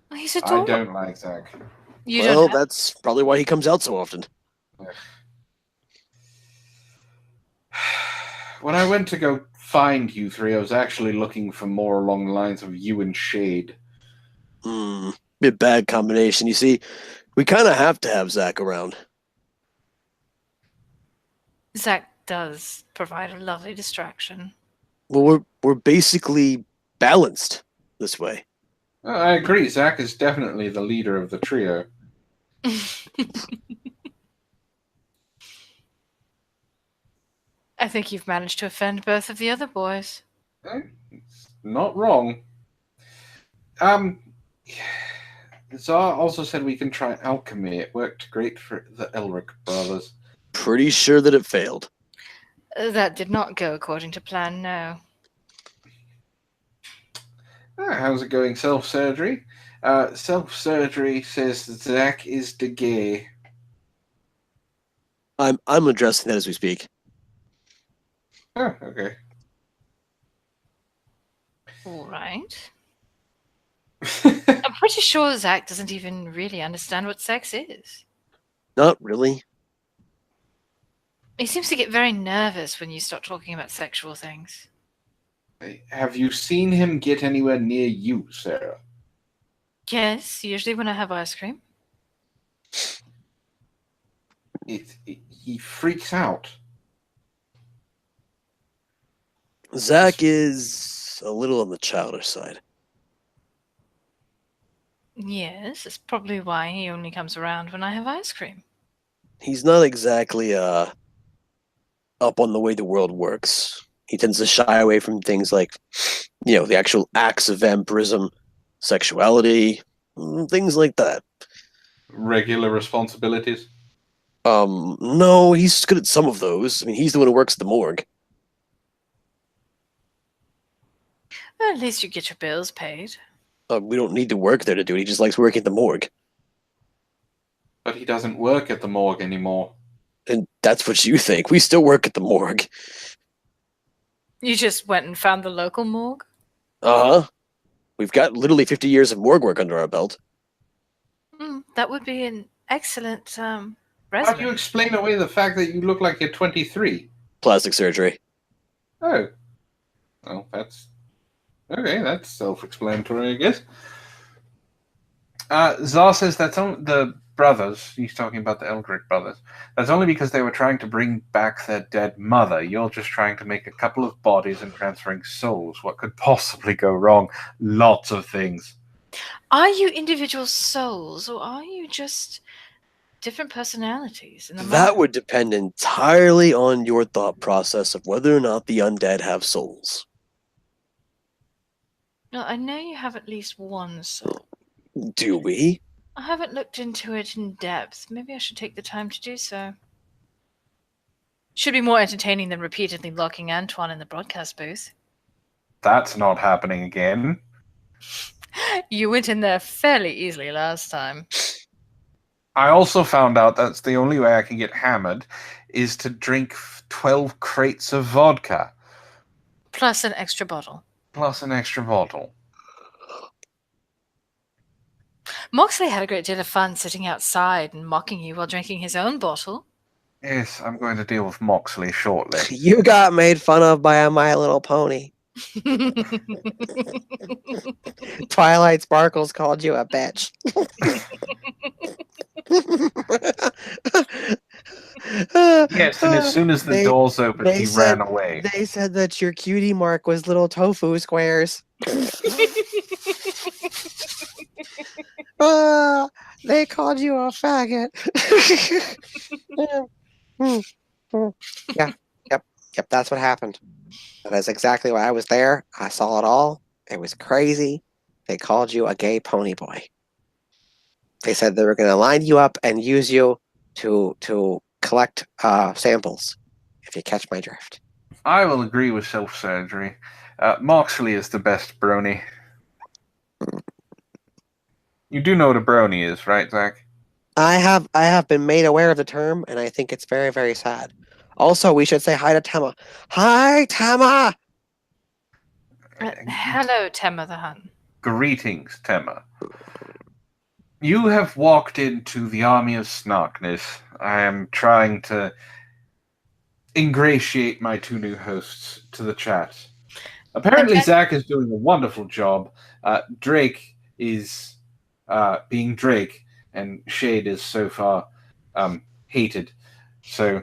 Well, he's I adorable. don't like Zach. You Well, don't have... that's probably why he comes out so often. When I went to go find you three, I was actually looking for more along the lines of you and Shade. Bit bad combination. You see, we kind of have to have Zach around. Zach does provide a lovely distraction. Well, we're basically balanced this way. I agree. Zach is definitely the leader of the trio. I think you've managed to offend both of the other boys. It's not wrong. Zar also said we can try alchemy. It worked great for the Elric brothers. Pretty sure that it failed. That did not go according to plan, no. How's it going, self-surgery? Self-surgery says that Zach is the gay. I'm addressing that as we speak. Oh, okay. All right. I'm pretty sure Zach doesn't even really understand what sex is. Not really. He seems to get very nervous when you start talking about sexual things. Have you seen him get anywhere near you, Sarah? Yes, usually when I have ice cream. He freaks out. Zach is a little on the childish side. Yes, that's probably why he only comes around when I have ice cream. He's not exactly up on the way the world works. He tends to shy away from things like, the actual acts of vampirism, sexuality, things like that. Regular responsibilities? No, he's good at some of those. I mean, he's the one who works at the morgue. Well, at least you get your bills paid. We don't need to work there to do it. He just likes working at the morgue. But he doesn't work at the morgue anymore. And that's what you think. We still work at the morgue. You just went and found the local morgue? Uh-huh. We've got literally 50 years of morgue work under our belt. That would be an excellent How resume. do you explain away the fact that you look like you're 23? Plastic surgery. Oh. Well, that's... Okay, that's self-explanatory, I guess. Zar says that's only the brothers. He's talking about the Eldrick brothers. That's only because they were trying to bring back their dead mother. You're just trying to make a couple of bodies and transferring souls. What could possibly go wrong? Lots of things. Are you individual souls, or are you just different personalities? In the That mind? would depend entirely on your thought process of whether or not the undead have souls. No, I know you have at least one soul. Do we? I haven't looked into it in depth. Maybe I should take the time to do so. Should be more entertaining than repeatedly locking Antoine in the broadcast booth. That's not happening again. You went in there fairly easily last time. I also found out that's the only way I can get hammered is to drink 12 crates of vodka. Plus an extra bottle. Plus an extra bottle. Moxley had a great deal of fun sitting outside and mocking you while drinking his own bottle. Yes, I'm going to deal with Moxley shortly. You got made fun of by a My Little Pony. Twilight Sparkles called you a bitch. Yes, and as soon as the They- doors opened, they he said- ran away. They said that your cutie mark was little tofu squares. They called you a faggot. Yep, that's what happened. That is exactly why I was there. I saw it all. It was crazy. They called you a gay pony boy. They said they were going to line you up and use you to collect samples, if you catch my drift. I will agree with self-surgery. Moxley is the best brony. You do know what a brony is, right, Zach? I have been made aware of the term, and I think it's very, very sad. Also, we should say hi to Tema. Hi, Tema! Hello, Temma the Hun. Greetings, Tema. You have walked into the Army of Snarkness. I am trying to ingratiate my two new hosts to the chat. Apparently, Okay. Zach is doing a wonderful job. Drake is being Drake, and Shade is so far hated. So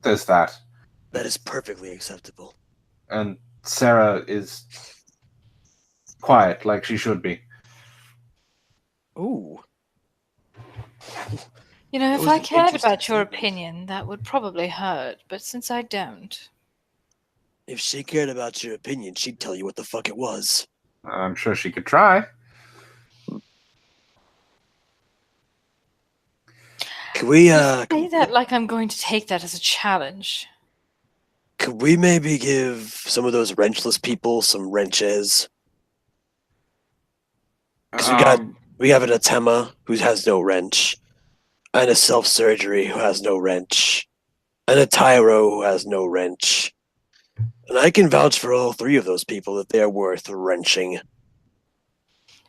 there's that. That is perfectly acceptable. And Sarah is quiet, like she should be. Ooh. You know, That if was I an cared interesting about your statement. opinion, that would probably hurt. But since I don't, If she cared about your opinion, she'd tell you what the fuck it was. I'm sure she could try. Could we, say that like I'm going to take that as a challenge. could we maybe give some of those wrenchless people some wrenches? Because we have an Atema who has no wrench, and a self-surgery who has no wrench, and a Tyro who has no wrench. And I can vouch for all three of those people that they are worth wrenching.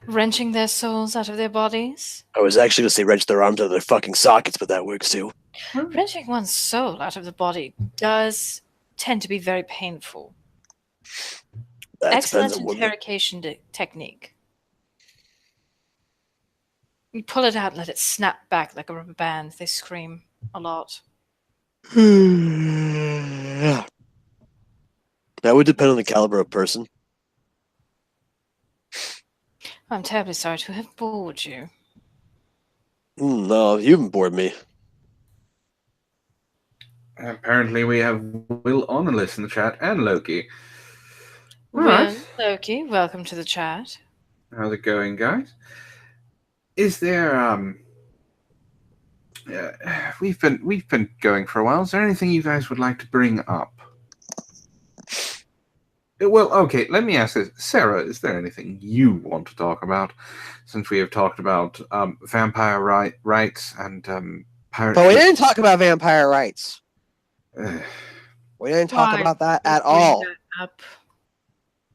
Wrenching their souls out of their bodies? I was actually going to say wrench their arms out of their fucking sockets, but that works too. Wrenching one's soul out of the body does tend to be very painful. That Excellent depends on women. interrogation technique. You pull it out and let it snap back like a rubber band. They scream a lot. That would depend on the caliber of person. I'm terribly sorry to have bored you. No, you haven't bored me. Apparently, we have Will Honorless in the chat and Loki. All Will, right. Loki, welcome to the chat. How's it going, guys? Is there we've been going for a while. Is there anything you guys would like to bring up? Well, okay, let me ask this. Sarah, is there anything you want to talk about? Since we have talked about vampire rights and pirate But we ships. didn't talk about vampire rights. Uh, We didn't talk Why about that did at you bring all. that up?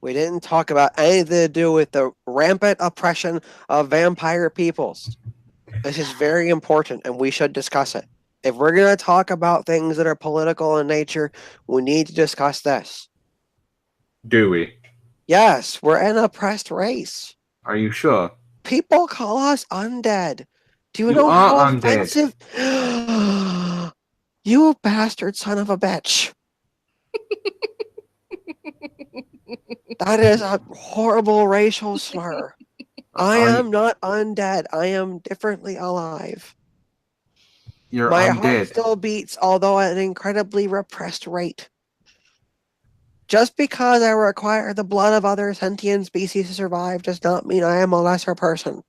We didn't talk about anything to do with the rampant oppression of vampire peoples. This is very important, and we should discuss it. If we're going to talk about things that are political in nature, we need to discuss this. do we? Yes, we're an oppressed race. Are you sure? People call us undead. Do you You know are how undead. offensive? You bastard son of a bitch. That is a horrible racial slur. I am not undead. I am differently alive. You're My heart undead. still beats, although at an incredibly repressed rate. Just because I require the blood of other sentient species to survive does not mean I am a lesser person.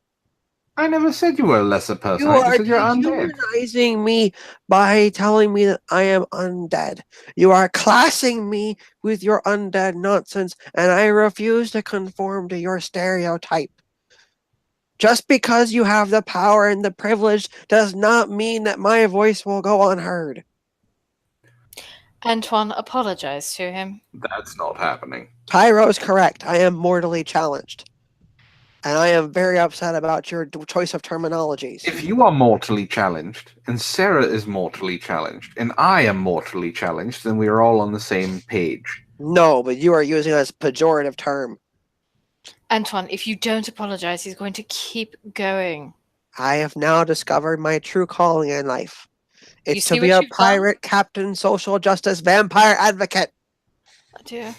I never said you were a lesser person. You I are said you're undead. dehumanizing me by telling me that I am undead. You are classing me with your undead nonsense, and I refuse to conform to your stereotype. Just because you have the power and the privilege does not mean that my voice will go unheard. Antoine, apologize to him. That's not happening. Tyro's correct. I am mortally challenged. And I am very upset about your choice of terminologies. If you are mortally challenged, and Sarah is mortally challenged, and I am mortally challenged, then we are all on the same page. No, but you are using it as a pejorative term. Antoine, if you don't apologize, he's going to keep going. I have now discovered my true calling in life. You It's see to be what a you've done? pirate, captain, social justice, vampire advocate. Oh dear.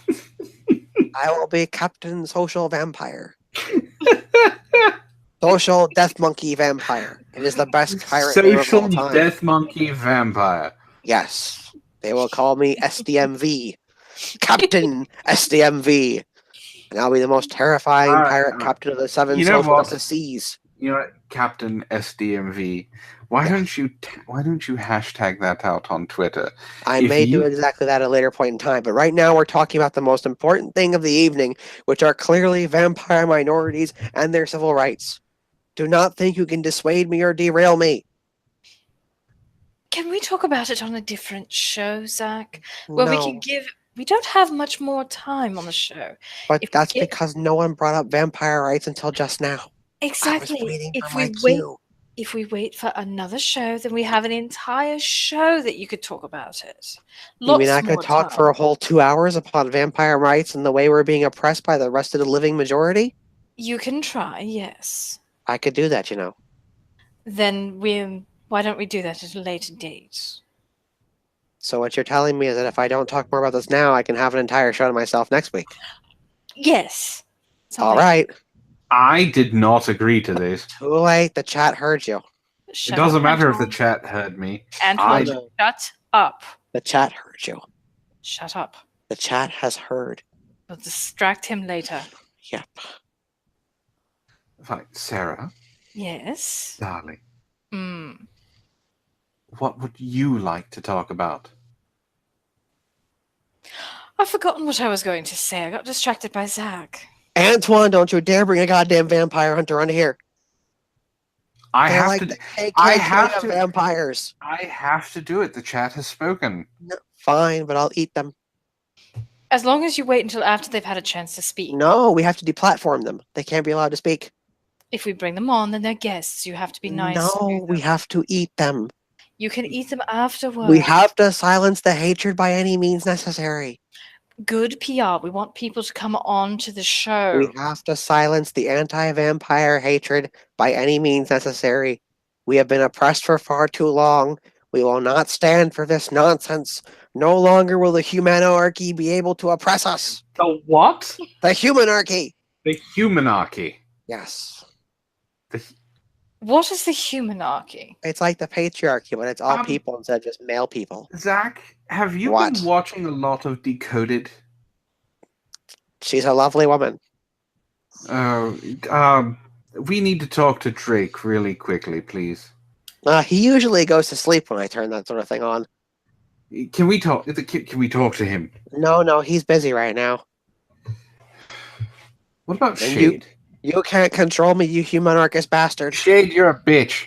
I will be captain, social vampire. Social death monkey vampire. It is the best pirate name of Social all time. death monkey vampire. Yes. They will call me SDMV. Captain SDMV. And I'll be the most terrifying Alright, pirate alright. captain of the seven You know social what? justice seas. You know, Captain SDMV. Why Yeah. don't you hashtag that out on Twitter? I If may do you- exactly that at a later point in time, but right now we're talking about the most important thing of the evening, which are clearly vampire minorities and their civil rights. Do not think you can dissuade me or derail me. Can we talk about it on a different show, Zach? Where we can No, give. We don't have much more time on the show. but If we that's get because no one brought up vampire rights until just now. I was exactly, waiting for if my we wait, cue. if we wait for another show, then we have an entire show that you could talk about it. You mean Lots I could more talk time. for a whole 2 hours upon vampire rights and the way we're being oppressed by the rest of the living majority? You can try, yes. I could do that, you know. Then why don't we do that at a later date? So what you're telling me is that if I don't talk more about this now, I can have an entire show to myself next week. Yes. All Something. right. I did not agree to this. Too late. The chat heard you. It doesn't matter if the Antoine. chat heard me. Antoine, No. shut up. The chat heard you. Shut up. The chat has heard. We'll distract him later. Yep. Fine, Sarah, Yes. darling, Mm. what would you like to talk about? I've forgotten what I was going to say. I got distracted by Zach. Antoine, don't you dare bring a goddamn vampire hunter onto here. I They're have like to. the KKK I have of to- vampires. I have to do it. The chat has spoken. No, fine, but I'll eat them. As long as you wait until after they've had a chance to speak. No, we have to deplatform them. They can't be allowed to speak. If we bring them on, then they're guests. You have to be nice. No, we have to eat them. You can eat them afterwards. We have to silence the hatred by any means necessary. Good PR. We want people to come on to the show. We have to silence the anti-vampire hatred by any means necessary. We have been oppressed for far too long. We will not stand for this nonsense. No longer will the humanarchy be able to oppress us. The what? The humanarchy. The humanarchy. Yes. What is the humanarchy? It's like the patriarchy, but it's all Um, people instead of just male people. Zach, have you What? been watching a lot of Decoded? She's a lovely woman. We need to talk to Drake really quickly, please. He usually goes to sleep when I turn that sort of thing on. Can we talk? Can we talk to him? No, he's busy right now. What about And Shade? You can't control me, you human anarchist bastard. Shade, you're a bitch.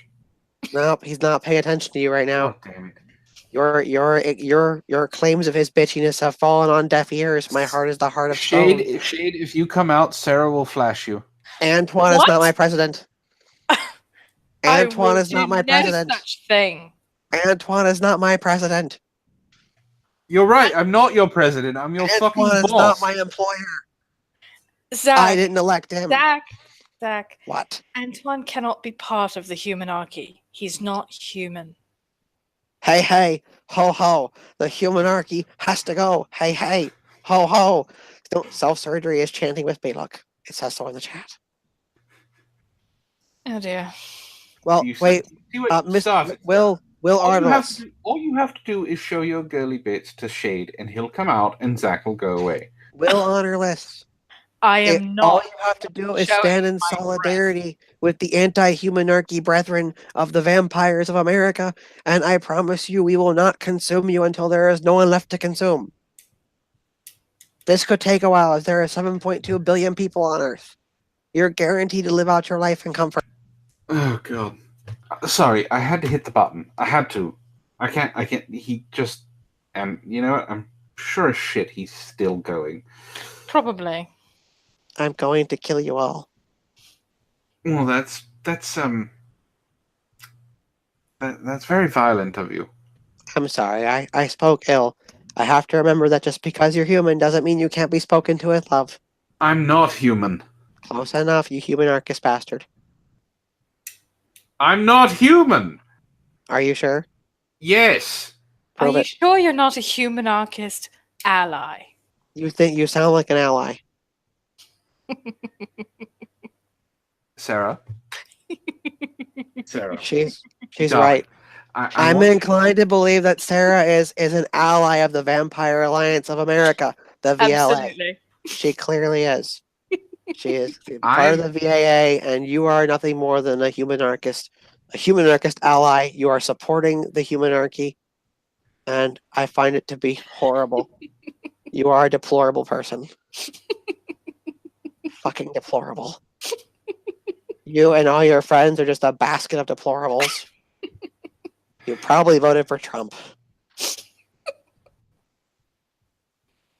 Nope, he's not paying attention to you right now. Oh, damn it. Your claims of his bitchiness have fallen on deaf ears. My heart is the heart of stone. Shade, if you come out, Sarah will flash you. Antoine is not What? my president. Antoine is not my president. No such thing. Antoine is not my president. You're right. I'm not your president. I'm your fucking Antoine is boss. not my employer. I Zach. didn't elect him. Zach. What? Antoine cannot be part of the humanarchy. He's not human. Hey, ho, ho. The humanarchy has to go. Hey, ho, ho. Self-surgery is chanting with me. Look, it says so in the chat. Oh dear. Well, You wait. see what you started. Will Arnold. All you have to do is show your girly bits to Shade, and he'll come out, and Zach will go away. Will Honorless. I am All not. you have to do is showing stand in my solidarity with the anti-humanarchy brethren of the vampires of America, and I promise you we will not consume you until there is no one left to consume. This could take a while, as there are 7.2 billion people on Earth. You're guaranteed to live out your life in comfort. Oh god. Sorry, I had to hit the button. I had to. I can't. He just. And you know what? I'm sure as shit he's still going. Probably. I'm going to kill you all. Well, that's very violent of you. I'm sorry, I spoke ill. I have to remember that just because you're human doesn't mean you can't be spoken to with love. I'm not human. Close enough, you human anarchist bastard. I'm not human. Are you sure? Yes. Are Prove you it. sure you're not a humanarchist ally? You think you sound like an ally. Sarah. Sarah. She's Darling, right. I I'm want- inclined to believe that Sarah is an ally of the Vampire Alliance of America, the VLA. Absolutely. She clearly is. She is part of the VAA, and you are nothing more than a human anarchist ally. You are supporting the humanarchy, and I find it to be horrible. You are a deplorable person. Fucking deplorable. You and all your friends are just a basket of deplorables. You probably voted for Trump.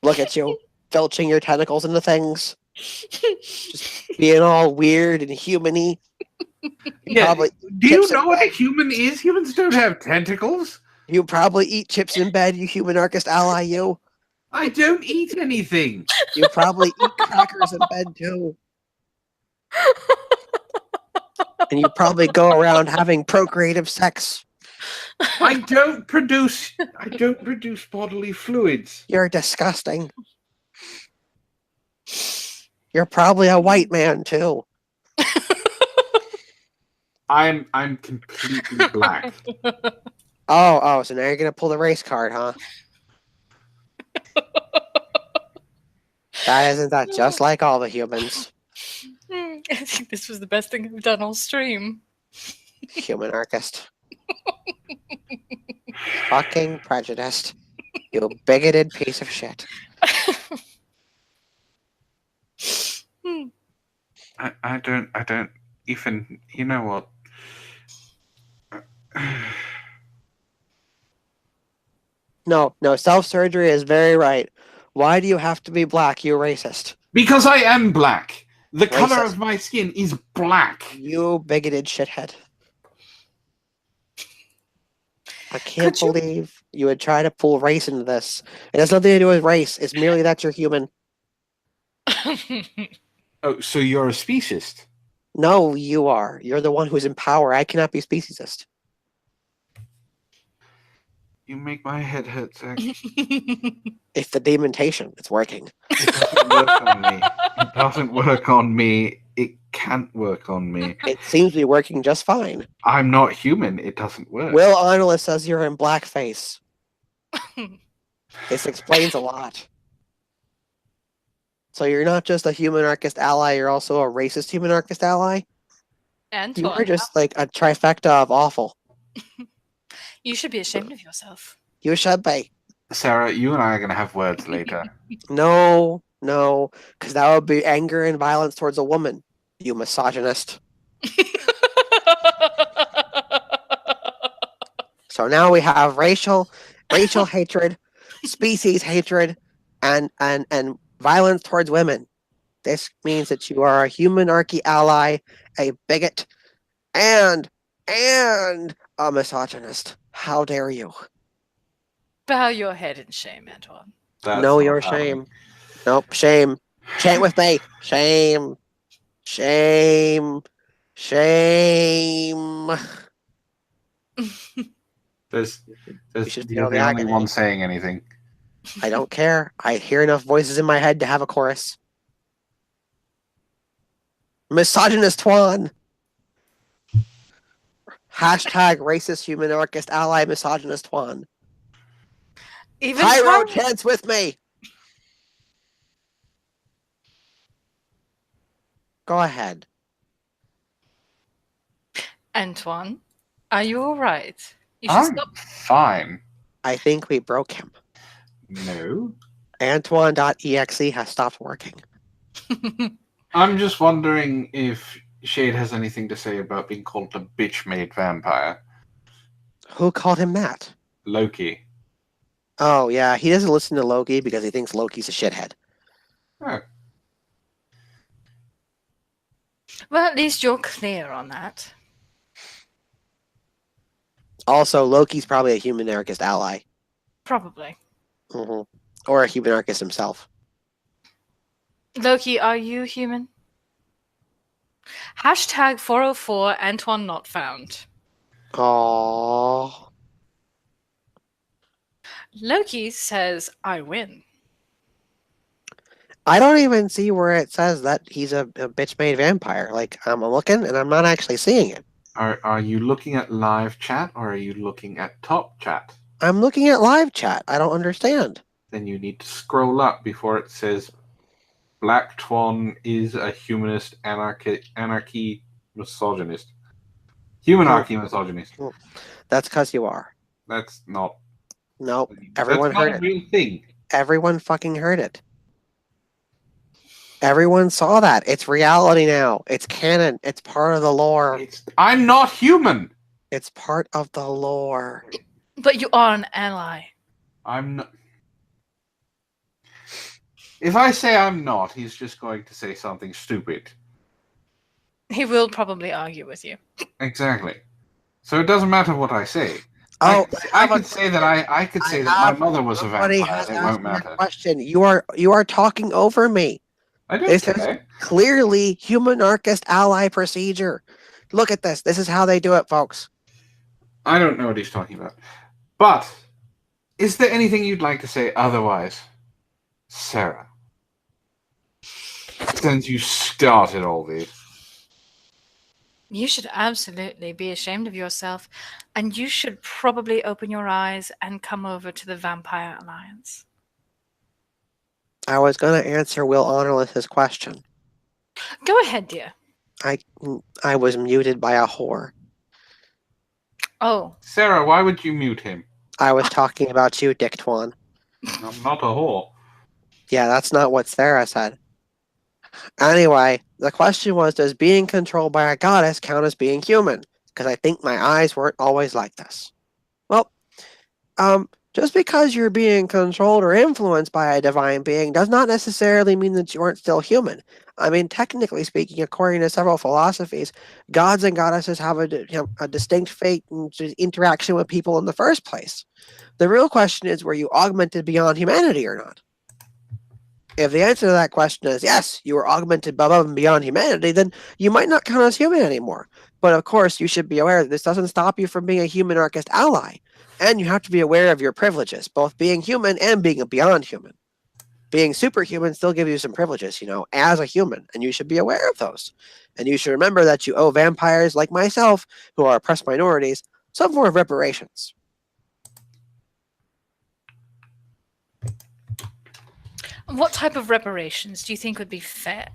Look at you, filching your tentacles into things, being all weird and human-y. Yeah. Probably Do you chips in know what a bed. human is? Humans don't have tentacles. You probably eat chips in bed, you human anarchist ally, you. I don't eat anything. You probably eat crackers in bed, too. And you probably go around having procreative sex. I don't produce bodily fluids. You're disgusting. You're probably a white man, too. I'm completely black. Oh, so now you're gonna pull the race card, huh? Isn't that just like all the humans? I think this was the best thing I've done all stream. Human anarchist. Fucking prejudiced. You bigoted piece of shit. I don't even, you know what? No, self-surgery is very right. Why do you have to be black, you racist? Because I am black. The color Racist. of my skin is black. You bigoted shithead. I can't Could you- believe you would try to pull race into this. It has nothing to do with race. It's merely that you're human. Oh, so you're a speciesist? No, you are. You're the one who's in power. I cannot be speciesist. You make my head hurt, Zach. It's the dementation. It's working. It doesn't work on me. It doesn't work on me. It can't work on me. It seems to be working just fine. I'm not human. It doesn't work. Will Honolus says you're in blackface. This explains a lot. So you're not just a human anarchist ally, you're also a racist human anarchist ally? And You are just like a trifecta of awful. you should be ashamed of yourself. You should be. Sarah, you and I are going to have words later. No, because that would be anger and violence towards a woman. You misogynist. So now we have racial hatred, species hatred, and violence towards women. This means that you are a human anarchy ally, a bigot, and a misogynist. How dare you? Bow your head in shame, Antoine. That's Know not your happening. shame. Nope, shame. Chant with me. Shame. Shame. Shame. There's should you're feel the the only agony. one saying anything. I don't care. I hear enough voices in my head to have a chorus. Misogynist Twan. Hashtag racist human anarchist ally misogynist Twan. Even Pyro Twan- chants with me. Go ahead. Antoine, are you all right? You should I'm stop. fine. I think we broke him. No. Antoine.exe has stopped working. I'm just wondering if Shade has anything to say about being called a bitch-made vampire. Who called him that? Loki. Oh, yeah. He doesn't listen to Loki because he thinks Loki's a shithead. Oh. Well, at least you're clear on that. Also, Loki's probably a human anarchist ally. Probably. hmm Or a human anarchist himself. Loki, are you human? Hashtag 404 Antoine not found. Aww. Loki says, I win. I don't even see where it says that he's a bitch-made vampire. Like, I'm looking and I'm not actually seeing it. Are you looking at live chat or are you looking at top chat? I'm looking at live chat. I don't understand. Then you need to scroll up before it says Black Twan is a humanist anarchy misogynist. Human anarchy misogynist. That's because you are. That's not. Nope. Everyone That's not heard a it. real thing. Everyone fucking heard it. Everyone saw that. It's reality now. It's canon. It's part of the lore. I'm not human. It's part of the lore. But you are an ally. I'm not. If I say I'm not, he's just going to say something stupid. He will probably argue with you. Exactly. So it doesn't matter what I say. Oh, I have a could say that I could say that my mother was a Somebody vampire. has And it asked won't me a matter. question. You are talking over me. I don't This is care. clearly human anarchist ally procedure. Look at this. This is how they do it, folks. I don't know what he's talking about. But is there anything you'd like to say otherwise, Sarah? Since you started all this. You should absolutely be ashamed of yourself, and you should probably open your eyes and come over to the Vampire Alliance. I was going to answer Will Honorless's question. Go ahead, dear. I was muted by a whore. Oh, Sarah, why would you mute him? I was talking about you, Dick Twan. I'm not a whore. Yeah, that's not what Sarah said. Anyway, the question was, does being controlled by a goddess count as being human? Because I think my eyes weren't always like this. Well, just because you're being controlled or influenced by a divine being does not necessarily mean that you aren't still human. I mean, technically speaking, according to several philosophies, gods and goddesses have a distinct fate and interaction with people in the first place. The real question is, were you augmented beyond humanity or not? If the answer to that question is yes, you were augmented above and beyond humanity, then you might not count as human anymore. But of course, you should be aware that this doesn't stop you from being a human anarchist ally. And you have to be aware of your privileges, both being human and being a beyond human. Being superhuman still gives you some privileges, as a human, and you should be aware of those. And you should remember that you owe vampires like myself, who are oppressed minorities, some form of reparations. what type of reparations do you think would be fair?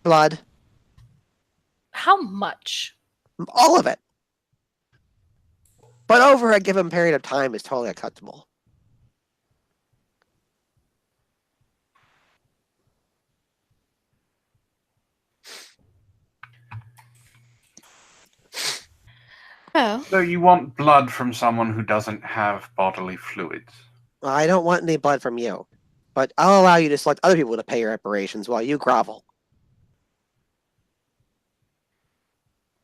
Blood, How much? all of it. But over a given period of time is totally acceptable. Well, So you want blood from someone who doesn't have bodily fluids? I don't want any blood from you, but I'll allow you to select other people to pay your reparations while you grovel.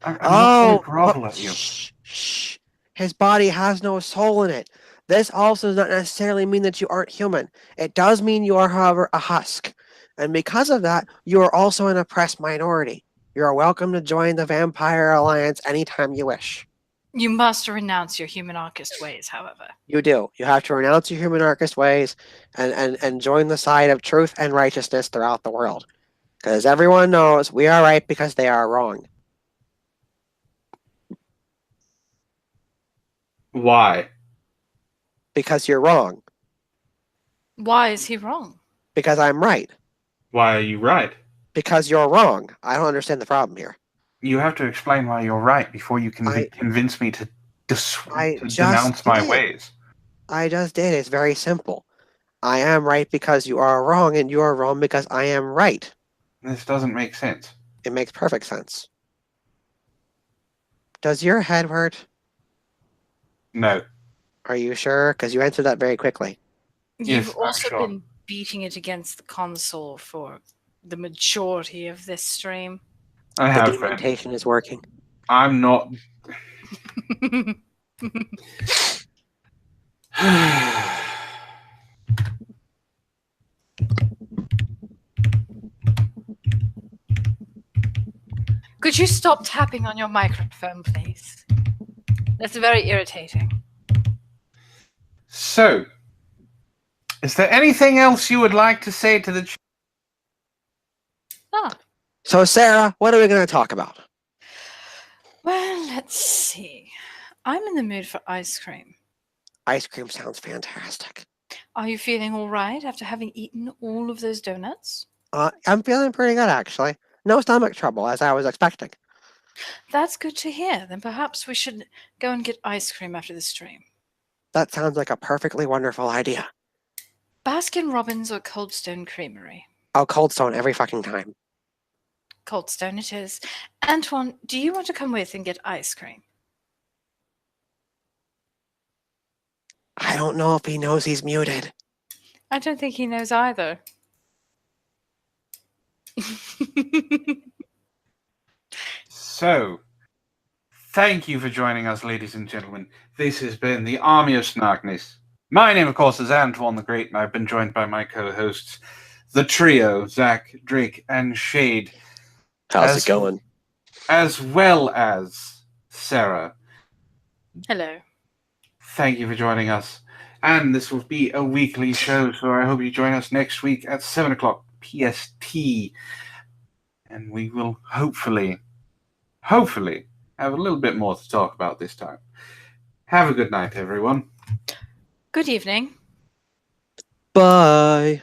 I'm not going to grovel but at you. shh. His body has no soul in it. This also does not necessarily mean that you aren't human. It does mean you are, however, a husk. And because of that, you are also an oppressed minority. You are welcome to join the Vampire Alliance anytime you wish. you must renounce your human anarchist ways, however. You do. You have to renounce your human anarchist ways and join the side of truth and righteousness throughout the world. Because everyone knows we are right because they are wrong. Why? Because you're wrong. Why is he wrong? Because I'm right. Why are you right? Because you're wrong. I don't understand the problem here. You have to explain why you're right before you can convince me to denounce my ways. I just did. It's very simple. I am right because you are wrong, and you are wrong because I am right. This doesn't make sense. It makes perfect sense. Does your head hurt? No. Are you sure? Because you answered that very quickly. You've Yes, I'm also sure. been beating it against the console for the majority of this stream. I The have been. demontation is working. I'm not. Could you stop tapping on your microphone, please? That's very irritating. So, is there anything else you would like to say to the Ah, So, Sarah, what are we going to talk about? well, let's see. I'm in the mood for ice cream. Ice cream sounds fantastic. Are you feeling all right after having eaten all of those donuts? I'm feeling pretty good, actually. No stomach trouble, as I was expecting. That's good to hear. Then perhaps we should go and get ice cream after the stream. That sounds like a perfectly wonderful idea. Baskin Robbins or Cold Stone Creamery? Oh, Cold Stone every fucking time. Cold Stone it is. Antoine, do you want to come with and get ice cream? I don't know if he knows he's muted. I don't think he knows either. So, thank you for joining us, ladies and gentlemen. This has been the Army of Snarkness. My name, of course, is Antoine the Great, and I've been joined by my co-hosts, the trio, Zach, Drake, and Shade. How's it going? As well as Sarah. Hello. Thank you for joining us. And this will be a weekly show, so I hope you join us next week at 7 o'clock PST. And we will hopefully have a little bit more to talk about this time. Have a good night, everyone. Good evening. Bye.